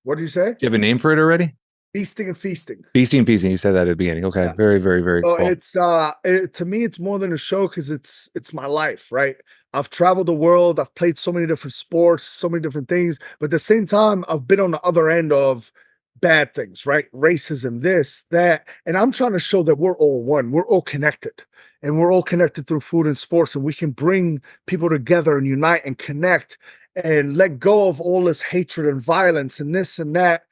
What do you say? Do you have a name for it already? Feasting and feasting. Beasting and Feasting. You said that at the beginning. Okay. Yeah. Very, very, very So cool. it's to me it's more than a show because it's my life, right? I've traveled the world, I've played so many different sports, so many different things, but at the same time, I've been on the other end of bad things, right? Racism, this, that, and I'm trying to show that we're all one, we're all connected, and we're all connected through food and sports, and we can bring people together and unite and connect and let go of all this hatred and violence and this and that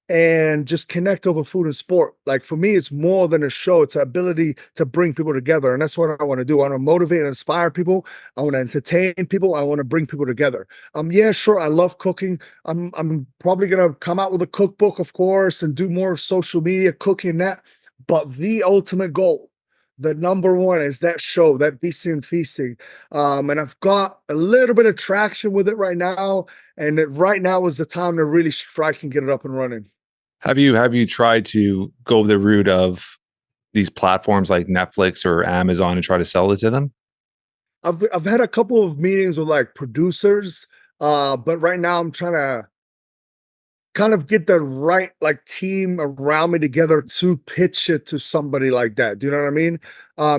and just connect over food and sport. Like for me, it's more than a show. It's an ability to bring people together. And that's what I want to do. I want to motivate and inspire people. I want to entertain people. I want to bring people together. Yeah, sure. I love cooking. I'm probably gonna come out with a cookbook, of course, and do more social media cooking and that. But the ultimate goal, the number one is that show, that Beasting and Feasting. And I've got a little bit of traction with it right now. And right now is the time to really strike and get it up and running. Have you tried to go the route of these platforms like Netflix or Amazon and try to sell it to them? I've had a couple of meetings with like producers, but right now I'm trying to kind of get the right like team around me together to pitch it to somebody like that. Do you know what I mean?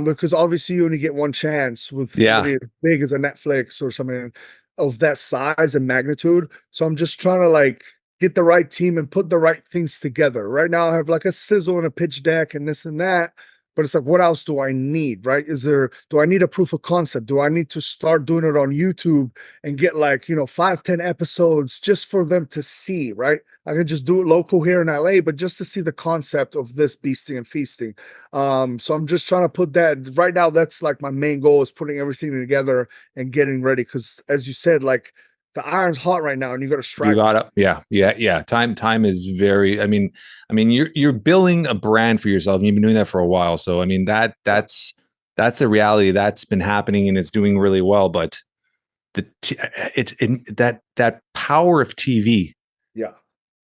Because obviously you only get one chance with somebody as big as a Netflix or something of that size and magnitude. So I'm just trying to like get the right team and put the right things together. Right now I have like a sizzle and a pitch deck and this and that. But it's like, what else do I need, right? Do I need a proof of concept? Do I need to start doing it on YouTube and get like, 5, 10 episodes just for them to see, right? I could just do it local here in LA, but just to see the concept of this beasting and feasting. So I'm just trying to put that right now. That's like my main goal is putting everything together and getting ready. Cause as you said, like the iron's hot right now and you got to strike. You got it. Yeah. Time is very, I mean, you're building a brand for yourself and you've been doing that for a while. So, I mean, that's the reality that's been happening and it's doing really well, but that power of TV. Yeah.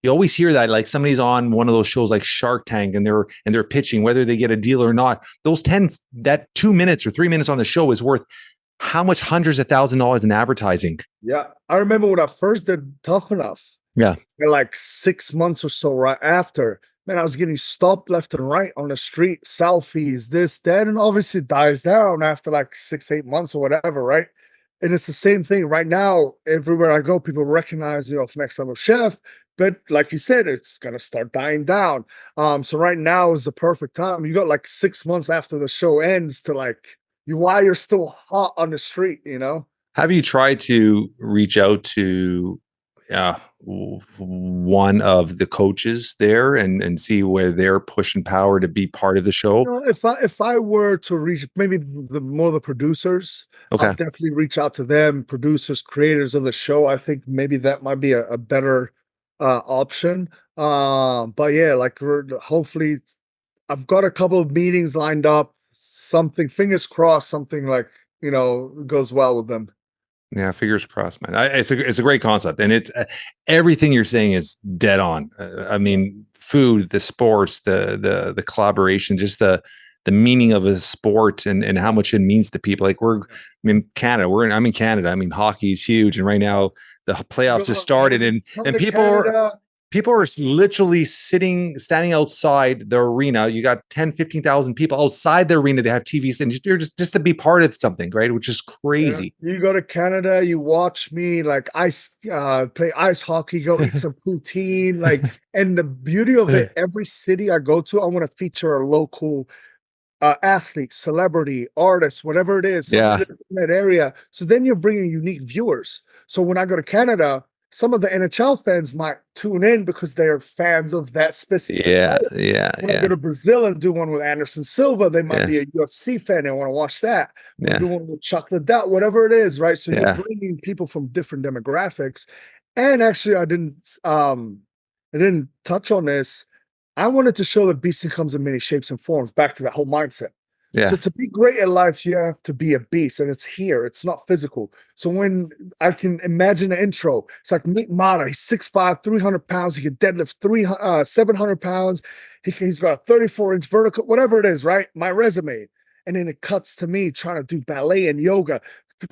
You always hear that, like somebody's on one of those shows like Shark Tank and they're pitching whether they get a deal or not. Those 2 minutes or 3 minutes on the show is worth how much hundreds of $1,000s in advertising. Yeah. I remember when I first did Tough Enough, Yeah. and like 6 months or so right after, man, I was getting stopped left and right on the street, selfies, this, that, and obviously it dies down after like 6, 8 months or whatever, right? And it's the same thing right now. Everywhere I go, people recognize me off Next Level Chef. But like you said, it's gonna start dying down. So right now is the perfect time. You got like 6 months after the show ends to like you while you're still hot on the street, you know? Have you tried to reach out to one of the coaches there and see where they're pushing power to be part of the show? You know, if I were to reach maybe the more the producers, I'll Okay. definitely reach out to them, producers, creators of the show. I think maybe that might be a better option. But yeah, like hopefully I've got a couple of meetings lined up. Something, fingers crossed, something like goes well with them. Yeah, fingers crossed, man. It's a great concept, and it's everything you're saying is dead on. I mean, food, the sports, the collaboration, just the meaning of a sport, and how much it means to people. Like we're in Canada, I'm in Canada. I mean, hockey is huge, and right now the playoffs have started, Coming and to people are Canada. literally standing outside the arena. You got 10, 15,000 people outside the arena to have TVs and you're just to be part of something, right? Which is Yeah, crazy. you go to Canada, you watch me like play ice hockey, go eat some poutine, like, and the beauty of it, every city I go to, I want to feature a local athlete, celebrity, artist, whatever it is, somebody Yeah. that's in that area. So then you're bringing unique viewers. So when I go to Canada, some of the NHL fans might tune in because they're fans of that specific Yeah. player. Yeah. When I go Yeah. to Brazil and do one with Anderson Silva, they might Yeah. be a UFC fan and want to watch that. We'll Yeah. do one with Chuck Liddell, whatever it is, right? So you're Yeah. bringing people from different demographics. And actually, I didn't touch on this. I wanted to show that beasting comes in many shapes and forms, back to that whole mindset. So Yeah. to be great at life, you have to be a beast, and it's here. It's not physical. So when I can imagine the intro, it's like meet Mada. He's 6'5", 300 pounds. He can deadlift 700 pounds. He's got a 34-inch vertical, whatever it is, right? My resume. And then it cuts to me trying to do ballet and yoga,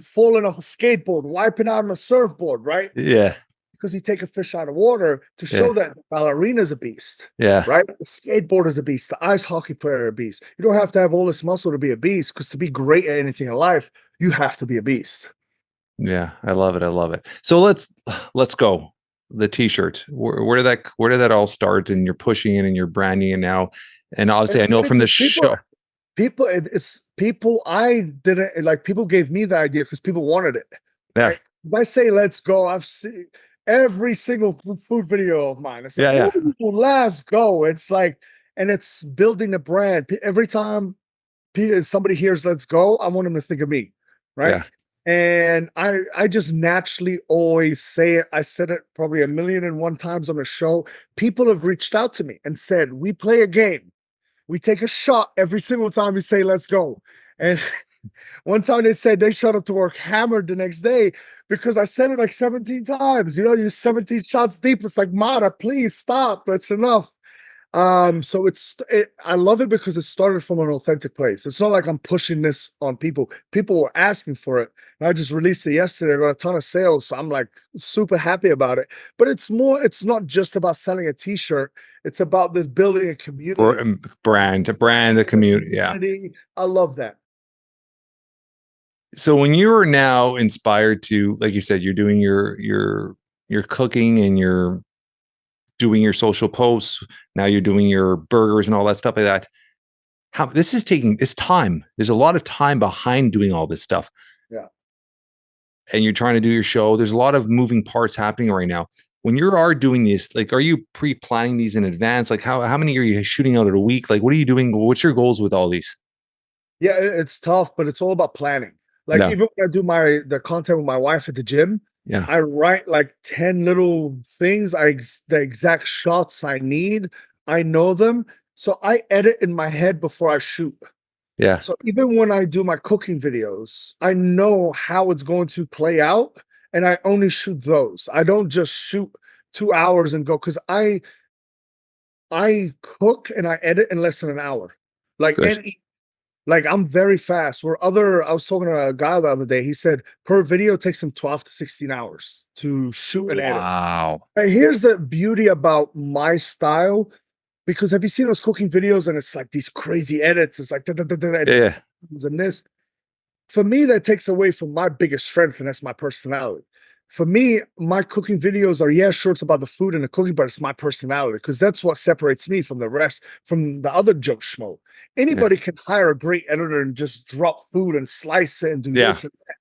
falling off a skateboard, wiping out on a surfboard, right? Yeah. Because you take a fish out of water to Yeah. show that the ballerina is a beast, Yeah. right? The skateboarder is a beast. The ice hockey player is a beast. You don't have to have all this muscle to be a beast, because to be great at anything in life, you have to be a beast. Yeah. I love it. I love it. So let's go. The t-shirt. Where did that all start? And you're pushing it and you're branding it now. And obviously I It's know funny from the because show. it's people. I didn't like. People gave me the idea because people wanted it, Yeah. right? If I say let's go, I've seen every single food video of mine. It's like, Yeah. Yeah. ooh, let's go. It's like, and it's building a brand. Every time somebody hears let's go, I want them to think of me, right? Yeah. And I just naturally always say it. I said it probably 1,000,001 times on the show. People have reached out to me and said, we play a game. We take a shot every single time we say let's go. And one time they said they showed up to work hammered the next day because I said it like 17 times. You're 17 shots deep. It's like, Mada, please stop. That's enough. So I love it because it started from an authentic place. It's not like I'm pushing this on people. People were asking for it. And I just released it yesterday. I got a ton of sales. So I'm like super happy about it. But it's not just about selling a t-shirt. It's about this building a community. Brand, the community. Yeah. I love that. So when you are now inspired to, like you said, you're doing your cooking and you're doing your social posts, now you're doing your burgers and all that stuff like that. How this is taking this time. There's a lot of time behind doing all this stuff. Yeah. And you're trying to do your show. There's a lot of moving parts happening right now. When you are doing this, like, are you pre-planning these in advance? Like how many are you shooting out at a week? Like, what are you doing? What's your goals with all these? Yeah, it's tough, but it's all about planning. Like Yeah. even when I do the content with my wife at the gym, Yeah. I write like 10 little things, the exact shots I need. I know them. So I edit in my head before I shoot. Yeah. So even when I do my cooking videos, I know how it's going to play out, and I only shoot those. I don't just shoot 2 hours and go, because I cook and I edit in less than an hour. Like Good. and like I'm very fast. I was talking to a guy the other day. He said per video it takes him 12 to 16 hours to shoot and edit. Wow. And here's the beauty about my style, because have you seen those cooking videos and it's like these crazy edits? It's like da, da, da, da, and Yeah. this and this. For me, that takes away from my biggest strength, and that's my personality. For me, my cooking videos are, yeah, sure, it's about the food and the cooking, but it's my personality because that's what separates me from the rest, from the other Joe Schmo. Yeah. Anybody can hire a great editor and just drop food and slice it and do Yeah. this and that.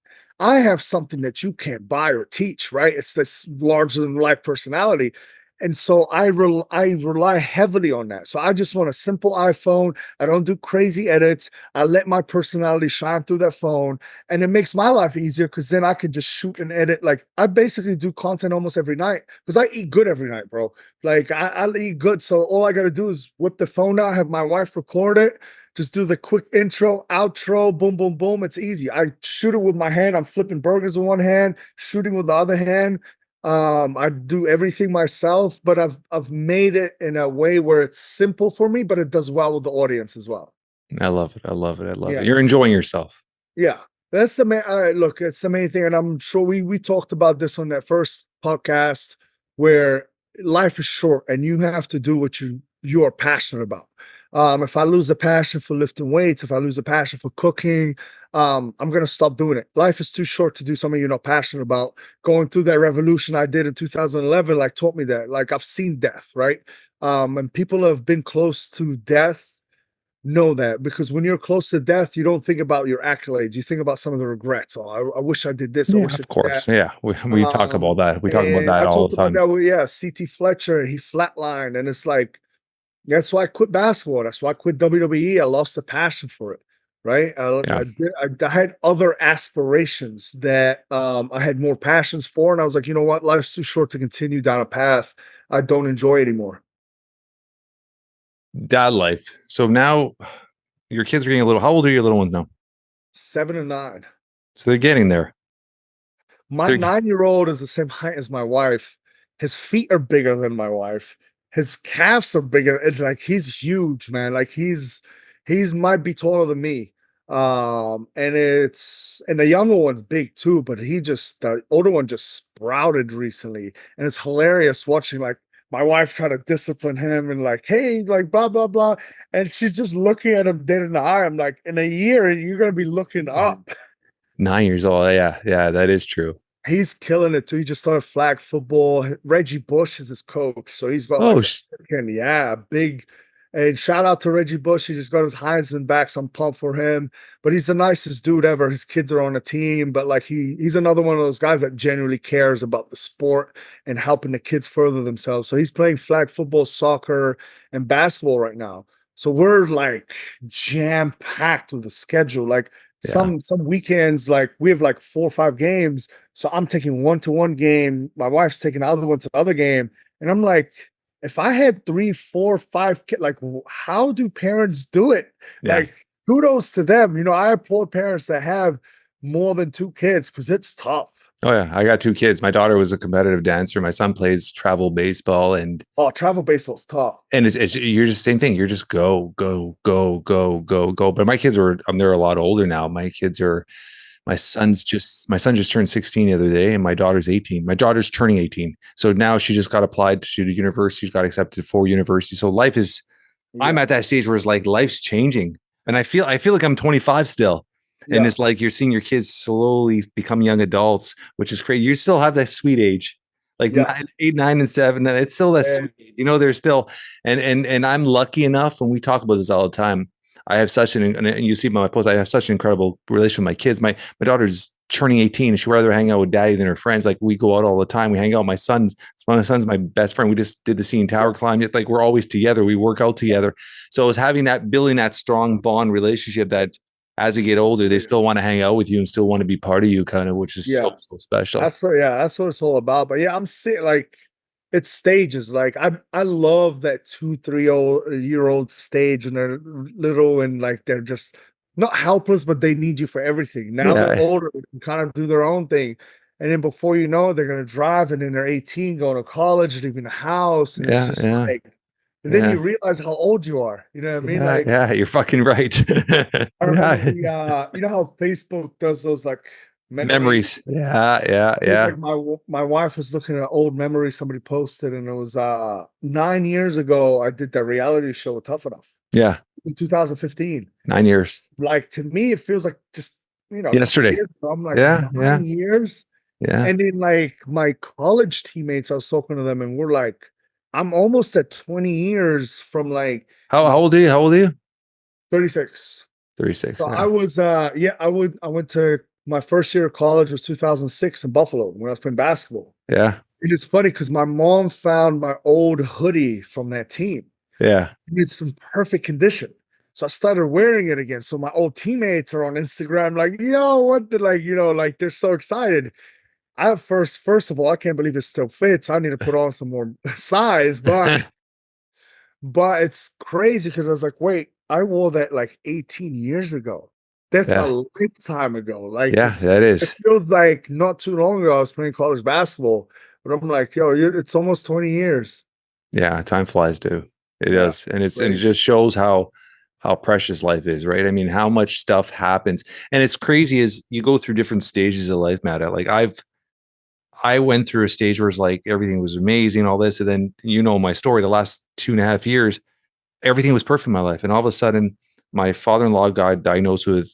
I have something that you can't buy or teach, right? It's this larger than life personality. And so I rely heavily on that. So I just want a simple iPhone. I don't do crazy edits. I let my personality shine through that phone, and it makes my life easier because then I can just shoot and edit. Like I basically do content almost every night because I eat good every night, bro. Like I eat good, so all I gotta do is whip the phone out, have my wife record it, just do the quick intro, outro, boom, boom, boom. It's easy. I shoot it with my hand. I'm flipping burgers with one hand, shooting with the other hand. I do everything myself, but I've made it in a way where it's simple for me, but it does well with the audience as well. I love it. I love it. I love it. Yeah, You're enjoying yourself. yeah. That's the main. Look, it's the main thing, and I'm sure we talked about this on that first podcast, where life is short, and you have to do what you are passionate about. If I lose a passion for lifting weights, if I lose a passion for cooking, I'm gonna stop doing it. Life is too short to do something you're not passionate about. Going through that revolution I did in 2011, like taught me that. Like I've seen death, right? And people who have been close to death know that, because when you're close to death, you don't think about your accolades. You think about some of the regrets. Oh, I wish I did this. I Yeah, wish I of did that. course. Yeah. We talk about that. We talk about And that I all talked the about time. that with, yeah, CT Fletcher. He flatlined, and it's like that's why I quit basketball. That's why I quit WWE. I lost the passion for it. Right. Yeah. I had other aspirations that I had more passions for. And I was like, you know what? Life's too short to continue down a path I don't enjoy anymore. Dad life. So now your kids are getting a little, how old are your little ones now? 7 and 9. So they're getting there. My They're, 9-year-old is the same height as my wife. His feet are bigger than my wife. His calves are bigger. It's like he's huge, man. Like he's might be taller than me. And the younger one's big too, but the older one just sprouted recently. And it's hilarious watching like my wife try to discipline him and like, hey, like blah blah blah. And she's just looking at him dead in the eye. I'm like, in a year, you're gonna be looking up. 9 years old. Yeah. Yeah. That is true. He's killing it too. He just started flag football. Reggie Bush is his coach, so he's got Oh, like a big. And shout out to Reggie Bush. He just got his Heisman back, so I'm pumped for him. But he's the nicest dude ever. His kids are on the team, but like he's another one of those guys that genuinely cares about the sport and helping the kids further themselves. So he's playing flag football, soccer, and basketball right now. So we're like jam packed with the schedule. Like yeah. some weekends, like we have like 4 or 5 games. So I'm taking one to one game. My wife's taking the other one to the other game. And I'm like, if I had 3, 4, 5 kids, like how do parents do it? Yeah. Like kudos to them. I applaud parents that have more than 2 kids because it's tough. Oh yeah. I got 2 kids. My daughter was a competitive dancer. My son plays travel baseball, Oh, travel baseball's tough. and it's you're just same thing. You're just go, go, go, go, go, go. But my kids are they're a lot older now. My son just turned 16 the other day, and my daughter's 18. My daughter's turning 18. So now she just got applied to the university. She's got accepted for university. So I'm Yeah, at that stage where it's like life's changing. And I feel like I'm 25 still. And yeah, it's like you're seeing your kids slowly become young adults, which is crazy. You still have that sweet age, like yeah. 8, 9, and 7. It's still that And sweet age. They're still, and I'm lucky enough, and we talk about this all the time. I have such and you see my post, I have such an incredible relation with my kids. My daughter's turning 18 and she'd rather hang out with daddy than her friends. Like we go out all the time. We hang out. My son's my best friend. We just did the CN Tower climb. It's like we're always together. We work out together. So it was building that strong bond relationship that as they get older, they still want to hang out with you and still want to be part of you, kind of, which is so, yeah. so special. That's what it's all about. But yeah, I'm seeing like it's stages. Like I love that 2, 3 year old stage, and they're little and like they're just not helpless, but they need you for everything. Now they're Yeah. older, they can kind of do their own thing. And then before you know it, they're gonna drive, and then they're 18, going to college, leaving the house, and it's Yeah, just yeah, like, and then yeah, you realize how old you are. You know what I mean? yeah, Like, yeah. You're fucking right. I remember Yeah. we, you know how Facebook does those like memories. Memories. Yeah, yeah, It was yeah, like my wife was looking at old memories somebody posted, and it was 9 years ago. I did that reality show with Tough Enough yeah. in 2015. 9 years. Like to me, it feels like just a couple Yesterday. years ago. I'm like Yeah, yeah, 9 years. yeah. And then like my college teammates, I was talking to them, and we're like, I'm almost at 20 years from like How old are you? How old are you? 36. 36. So I Yeah. was I went to my first year of college was 2006 in Buffalo when I was playing basketball. Yeah. And it's funny because my mom found my old hoodie from that team. Yeah. And it's in perfect condition. So I started wearing it again. So my old teammates are on Instagram, like, yo, what the like, like they're so excited. I first of all, I can't believe it still fits. I need to put on some more size, but it's crazy because I was like, wait, I wore that like 18 years ago. That's a Yeah. lifetime ago. Like Yeah, that it is. feels like not too long ago I was playing college basketball, but I'm like, yo, it's almost 20 years. Yeah, time flies too. It Yeah, does. And it crazy. just shows how precious life is, right? I mean, how much stuff happens. And it's crazy as you go through different stages of life, Matt. Like I went through a stage where it's like everything was amazing, all this, and then you know my story. The last 2.5 years, everything was perfect in my life, and all of a sudden, my father-in-law got diagnosed with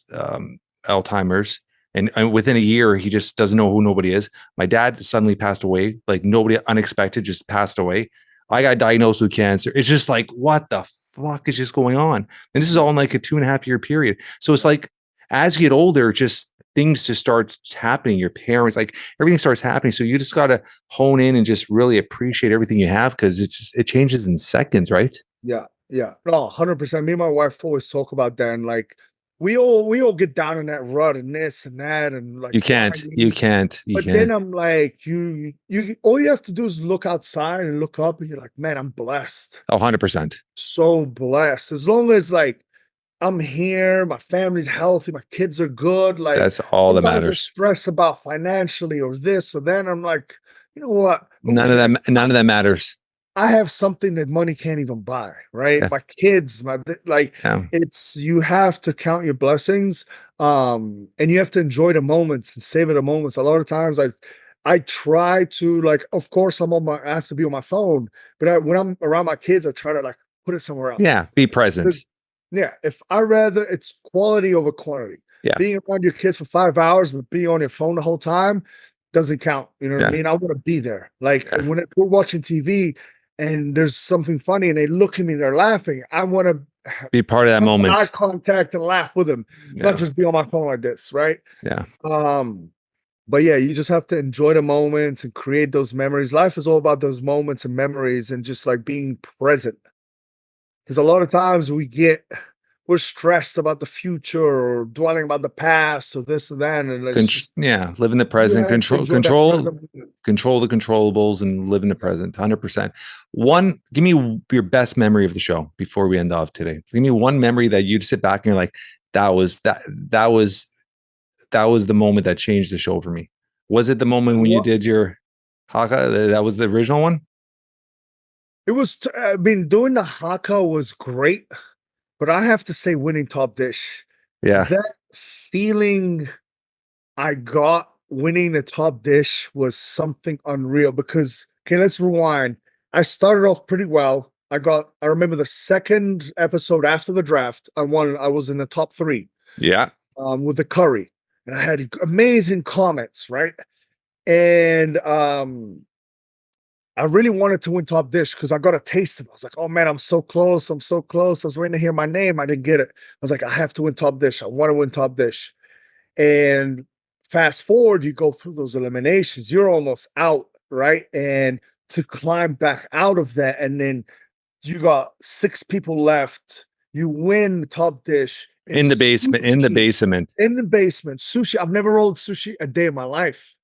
Alzheimer's, and within a year, he just doesn't know who nobody is. My dad suddenly passed away, like nobody unexpected, just passed away. I got diagnosed with cancer. It's just like, what the fuck is just going on? And this is all in like a 2.5 year period. So it's like as you get older, just things just start happening. Your parents, like everything starts happening. So you just gotta hone in and just really appreciate everything you have because it changes in seconds, right? Yeah, yeah. No, 100%. Me and my wife always talk about that. And like we all get down in that rut and this and that and like You can't, you grinding. can't, you But then can't. I'm like, you all you have to do is look outside and look up, and you're like, man, I'm blessed. 100%. So blessed. As long as like I'm here, my family's healthy, my kids are good. Like That's all that sometimes I matters. stress about financially or this or then. I'm like, you know what? Who None of cares? that, none of that matters. I have something that money can't even buy, right? Yeah, My kids, like yeah, it's you have to count your blessings, and you have to enjoy the moments and savor the moments. A lot of times, I try to like, of course, I have to be on my phone, but when I'm around my kids, I try to like put it somewhere else. yeah. Be present. Yeah, if I rather it's quality over quantity. Yeah, Being around your kids for 5 hours, but being on your phone the whole time doesn't count. You know what I yeah, mean? I want to be there. Like yeah. we're watching TV and there's something funny and they look at me, they're laughing. I want to Be part of that have eye moment. contact and laugh with them, not Yeah, just be on my phone like this, right? yeah. Um, but yeah, you just have to enjoy the moments and create those memories. Life is all about those moments and memories and just like being present. Because a lot of times we're stressed about the future or dwelling about the past or this and that, and it's just Yeah, live in the you present. have to Control, enjoy that control, present moment. control the controllables, and live in the present. 100%. One, give me your best memory of the show before we end off today. Give me one memory that you'd sit back and you're like, that was that was the moment that changed the show for me. Was it the moment when you What did your haka? That was the original one. I mean, doing the haka was great, but I have to say, winning top dish, Yeah, that feeling I got winning the top dish was something unreal. Because okay, let's rewind. I started off pretty well. I remember the second episode after the draft. I won. I was in the top three yeah. with the curry, and I had amazing comments, right? And I really wanted to win top dish because I got a taste of it. I was like, oh man, I'm so close. I'm so close. I was waiting to hear my name. I didn't get it. I was like, I have to win top dish. I want to win top dish. And fast forward, you go through those eliminations, you're almost out, right? And to climb back out of that, and then you got six people left, you win the top dish. In the It's basement. In the sushi basement. in the basement. Sushi. I've never rolled sushi a day in my life.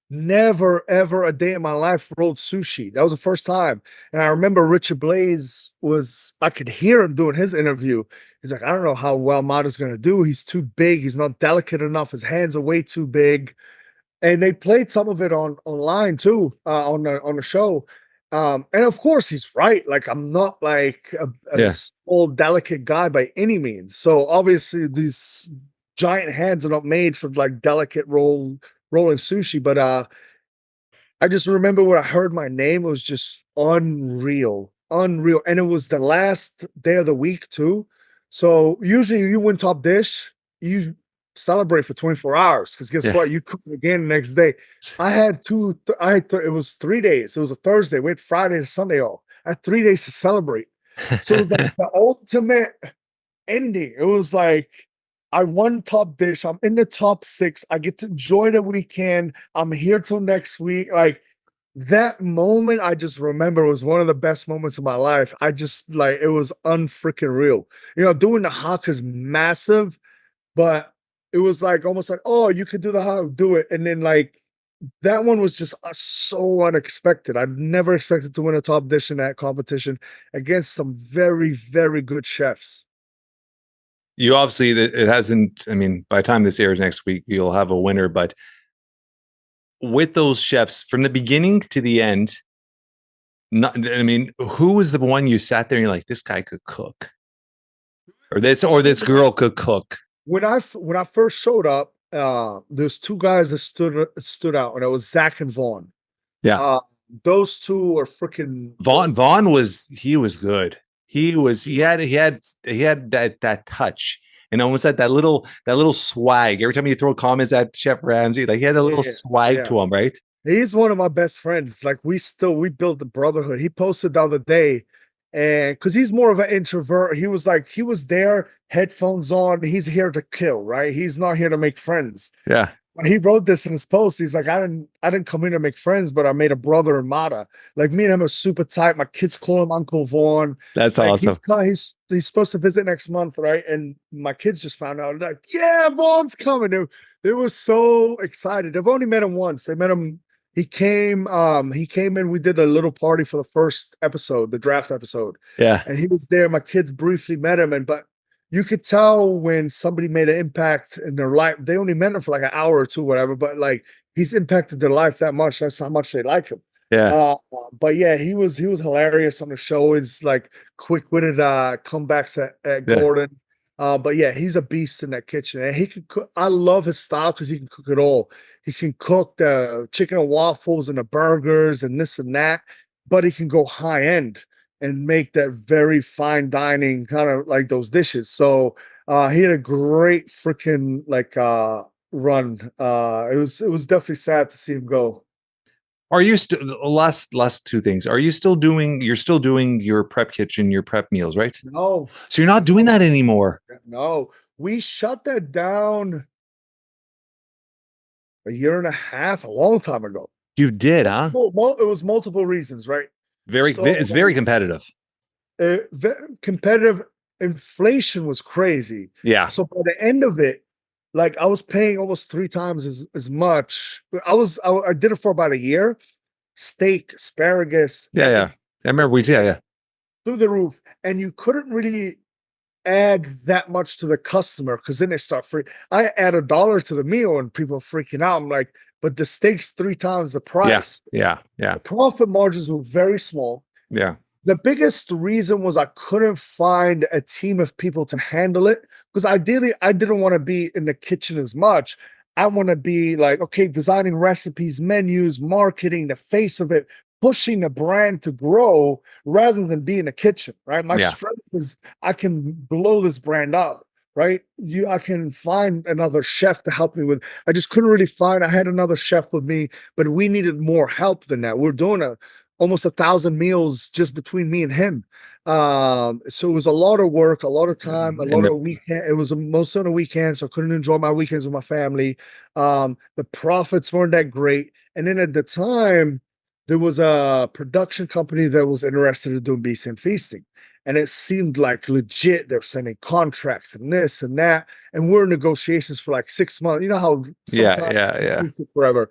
Never, ever a day in my life rolled sushi. That was the first time. And I remember Richard Blaze I could hear him doing his interview. He's like, I don't know how well Mada's going to do. He's too big. He's not delicate enough. His hands are way too big. and they played some of it online too, on the show. And of course he's right. Like I'm not like a Yeah. small, delicate guy by any means. So obviously these giant hands are not made for like delicate rolling sushi. But I just remember when I heard my name, it was just unreal, unreal. And it was the last day of the week too. So usually you win top dish, you celebrate for 24 hours because guess Yeah. what? You cook again the next day. I had it was 3 days. It was a Thursday. We had Friday to Sunday off. I had 3 days to celebrate. So it was like the ultimate ending. It was like I won top dish. I'm in the top six. I get to enjoy the weekend. I'm here till next week. Like that moment, I just remember was one of the best moments of my life. I just like it was unfreaking real. Doing the hawk is massive, but it was like almost like, oh, you could do the hawk, do it. And then like that one was just so unexpected. I've never expected to win a top dish in that competition against some very, very good chefs. You obviously, it hasn't, I mean, by the time this airs next week, you'll have a winner. But with those chefs from the beginning to the end, I mean, who was the one you sat there and you're like, this guy could cook, or this girl could cook? When I first showed up, there's two guys that stood out, and it was Zach and Vaughn. Yeah. Those two are freaking Vaughn was good. He had that touch, and almost had that little swag. Every time you throw comments at Chef Ramsay, like he had a little swag to him, right? He's one of my best friends. Like we built the brotherhood. He posted the other day, and because he's more of an introvert, he was there, headphones on. He's here to kill, right? He's not here to make friends. Yeah. When he wrote this in his post, he's like, I didn't come in to make friends, but I made a brother in Mada. Like me and him are super tight. My kids call him Uncle Vaughn. That's like, awesome. He's supposed to visit next month, right? And my kids just found out, like, yeah, Vaughn's coming. They were so excited. They've only met him once. They met him. He came in. We did a little party for the first episode, the draft episode. Yeah. And he was there. My kids briefly met him, but you could tell when somebody made an impact in their life. They only met him for like an hour or two, whatever, but like he's impacted their life that much. That's how much they like him. Yeah. But yeah, he was hilarious on the show. His like quick-witted comebacks at Yeah. Gordan. But yeah, he's a beast in that kitchen. And he can cook. I love his style because he can cook it all. He can cook the chicken and waffles and the burgers and this and that, but he can go high end and make that very fine dining kind of like those dishes. So he had a great freaking like run. It was definitely sad to see him go. Are you still last two things? Are you still doing your prep kitchen, your prep meals, right? No, So you're not doing that anymore. no. We shut that down a year and a half, a long time ago. You did, huh? Well, it was multiple reasons, right? It's very competitive. Competitive inflation was crazy. Yeah. So by the end of it, like I was paying almost 3 times as much. I did it for about a year. Steak, asparagus, Yeah. I remember yeah. through the roof, and you couldn't really add that much to the customer because then they start free. I add $1 to the meal and people are freaking out. I'm like, but the steak's 3 times the price. Yeah. The profit margins were very small. Yeah. The biggest reason was I couldn't find a team of people to handle it because ideally I didn't want to be in the kitchen as much. I want to be like, okay, designing recipes, menus, marketing, the face of it, pushing the brand to grow rather than be in the kitchen, right? My strength is I can blow this brand up, right? I can find another chef to help me with. I just couldn't really find. I had another chef with me, but we needed more help than that. We're doing almost 1,000 meals just between me and him. So it was a lot of work, a lot of time, a lot of weekend. It was most on the weekends, so I couldn't enjoy my weekends with my family. The profits weren't that great. And then at the time, there was a production company that was interested in doing BC and Feasting. And it seemed like legit. They're sending contracts and this and that. And we're in negotiations for like 6 months. You know how sometimes it takes forever.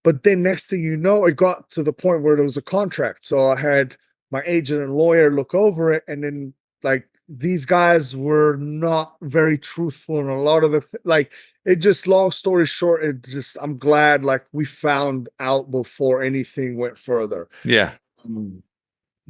But then next thing you know, it got to the point where there was a contract. So I had my agent and lawyer look over it. And then like these guys were not very truthful and a lot of the like it just long story short, it just I'm glad like we found out before anything went further. Yeah. Mm.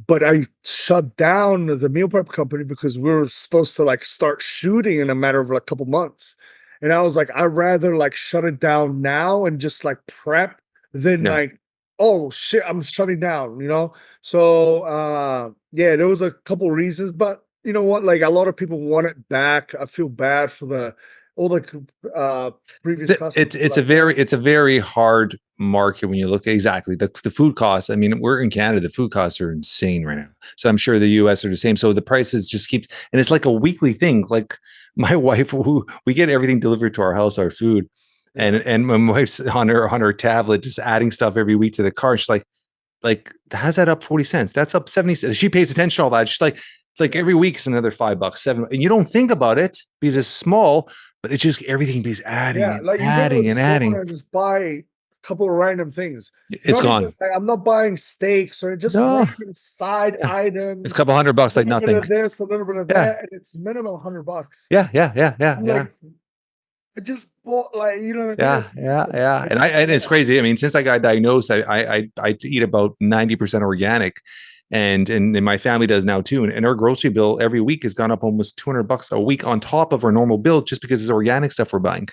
But I shut down the meal prep company because we were supposed to like start shooting in a matter of like a couple months. And I was like, I'd rather like shut it down now and just like prep than Yeah. like, oh shit, I'm shutting down, you know? So yeah, there was a couple reasons, but you know what? Like a lot of people want it back. I feel bad for the all the previous customers. It's a Like, man, very hard market when you look exactly the food costs. I mean, we're in Canada, the food costs are insane right now. So I'm sure the US are the same. So the prices just keeps, and it's like a weekly thing. Like my wife, who we get everything delivered to our house, our food. yeah, And my wife's on her tablet, just adding stuff every week to the car. She's like, how's that up 40 cents? That's up 70 cents. She pays attention to all that. She's like, it's like yeah. every week is another $5, seven. And you don't think about it because it's small, but it's just everything is adding Yeah, and like you go to a adding and store adding. and just buy a couple of random things. It's Not even gone. like, I'm not buying steaks or just No. random side Yeah. It's a items, couple $100 a like little bit nothing. of this, a little bit of Yeah. that, and it's minimum $100. Yeah. Yeah. Yeah. Yeah. I'm Yeah. like, I just bought like you know what I mean? Yeah, It's yeah, yeah, it's and it's yeah, crazy. I mean, since I got diagnosed, I eat about 90% organic, and my family does now too. And our grocery bill every week has gone up almost $200 a week on top of our normal bill, just because it's organic stuff we're buying.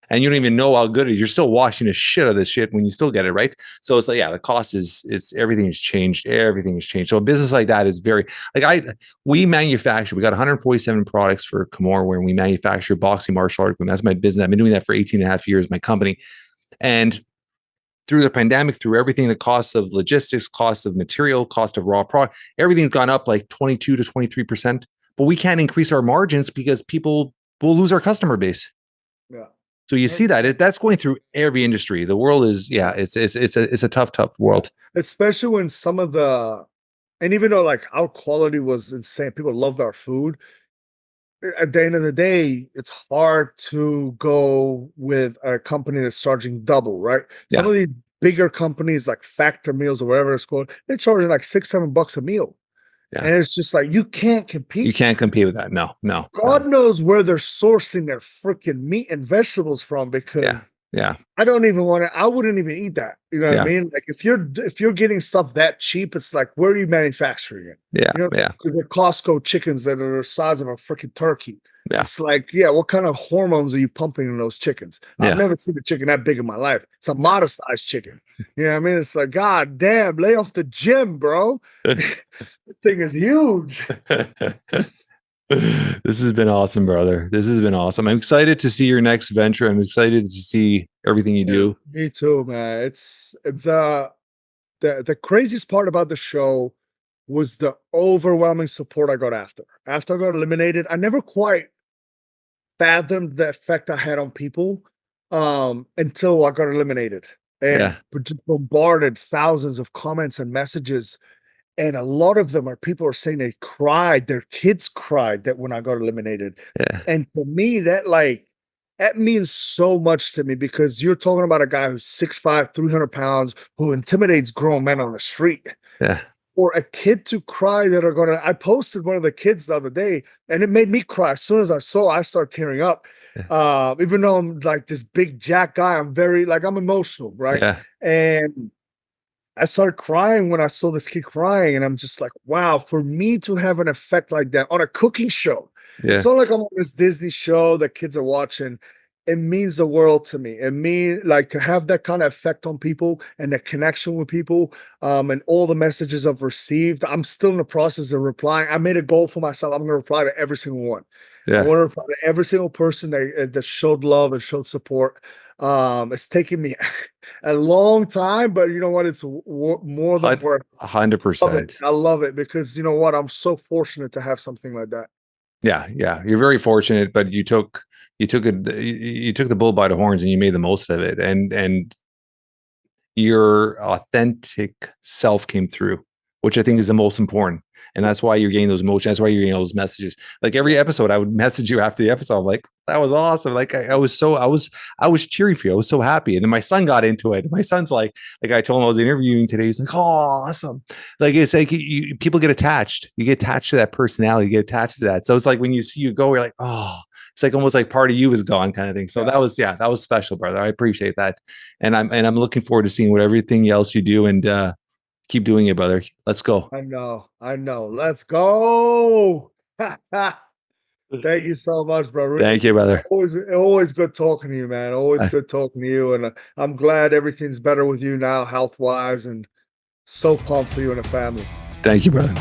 And you don't even know how good it is. You're still washing the shit out of this shit when you still get it, right? So it's like, yeah, the cost is it's everything has changed. Everything has changed. So a business like that is very like we manufacture, we got 147 products for Kimura where we manufacture boxing martial art. And that's my business. I've been doing that for 18 and a half years, my company. And through the pandemic, through everything, the cost of logistics, cost of material, cost of raw product, everything's gone up like 22 to 23%. But we can't increase our margins because people will lose our customer base. yeah. So you see that that's going through every industry. The world is, yeah, it's a tough world. Especially when some of the and even though like our quality was insane, people loved our food. At the end of the day, it's hard to go with a company that's charging double, right? Some Yeah, of these bigger companies like Factor Meals or whatever it's called, they're charging like $6, $7 a meal. yeah. And it's just like you can't You compete. can't compete with that. No, no, no. God knows where they're sourcing their freaking meat and vegetables from because Yeah, yeah, I don't even want to. I wouldn't even eat that. You know what I yeah, mean? Like if you're getting stuff that cheap, it's like where are you manufacturing it? yeah, You know, it's yeah, like the Costco chickens that are the size of a freaking turkey. yeah, It's like, yeah, what kind of hormones are you pumping in those chickens? I've yeah. never seen a chicken that big in my life. It's a Mada sized chicken. You know what I mean? It's like, God damn, lay off the gym, bro. The thing is huge. This has been awesome, brother. This has been awesome. I'm excited to see your next venture. I'm excited to see everything you Yeah, do. me too, man. It's the craziest part about the show was the overwhelming support I got after. After I got eliminated, I never quite fathomed the effect I had on people until I got eliminated and Yeah, just bombarded thousands of comments and messages. And a lot of them are people are saying they cried, their kids cried that when I got eliminated. yeah, And for me, that means so much to me because you're talking about a guy who's 6'5", 300 pounds, who intimidates grown men on the street. yeah, Or a kid to cry that are gonna I posted one of the kids the other day and it made me cry. As soon as I saw, I start tearing up. yeah, Even though I'm like this big jack guy, I'm very like I'm emotional, right? yeah. And I started crying when I saw this kid crying, and I'm just like, wow, for me to have an effect like that on a cooking show. It's Yeah. not like I'm on this Disney show that kids are watching. It means the world to me. It means like to have that kind of effect on people and the connection with people, and all the messages I've received. I'm still in the process of replying. I made a goal for myself. I'm going to reply to every single one. I Yeah. want to reply to every single person that showed love and showed support. It's taken me a long time, but you know what? It's more than worth. Love it. 100%. I love it because you know what? I'm so fortunate to have something like that. Yeah, yeah. You're very fortunate, but you took the bull by the horns and you made the most of it. And your authentic self came through. which I think is the most important. And that's why you're getting those emotions. That's why you're getting those messages. Like every episode, I would message you after the episode. I'm like, that was awesome. Like I was cheering for you. I was so happy. And then my son got into it. My son's like I told him I was interviewing today. He's like, oh, awesome. Like it's like people get attached. You get attached to that personality. You get attached to that. So it's like when you see you go, you're like, oh, it's like almost like part of you is gone, kind of thing. So that was special, brother. I appreciate that. And I'm looking forward to seeing what everything else you do, and keep doing it, brother. Let's go. I know. Let's go. Thank you so much, bro. Thank you, brother. Always good talking to you, man. Always good talking to you. And I'm glad everything's better with you now, health wise, and so pumped for you and the family. Thank you, brother.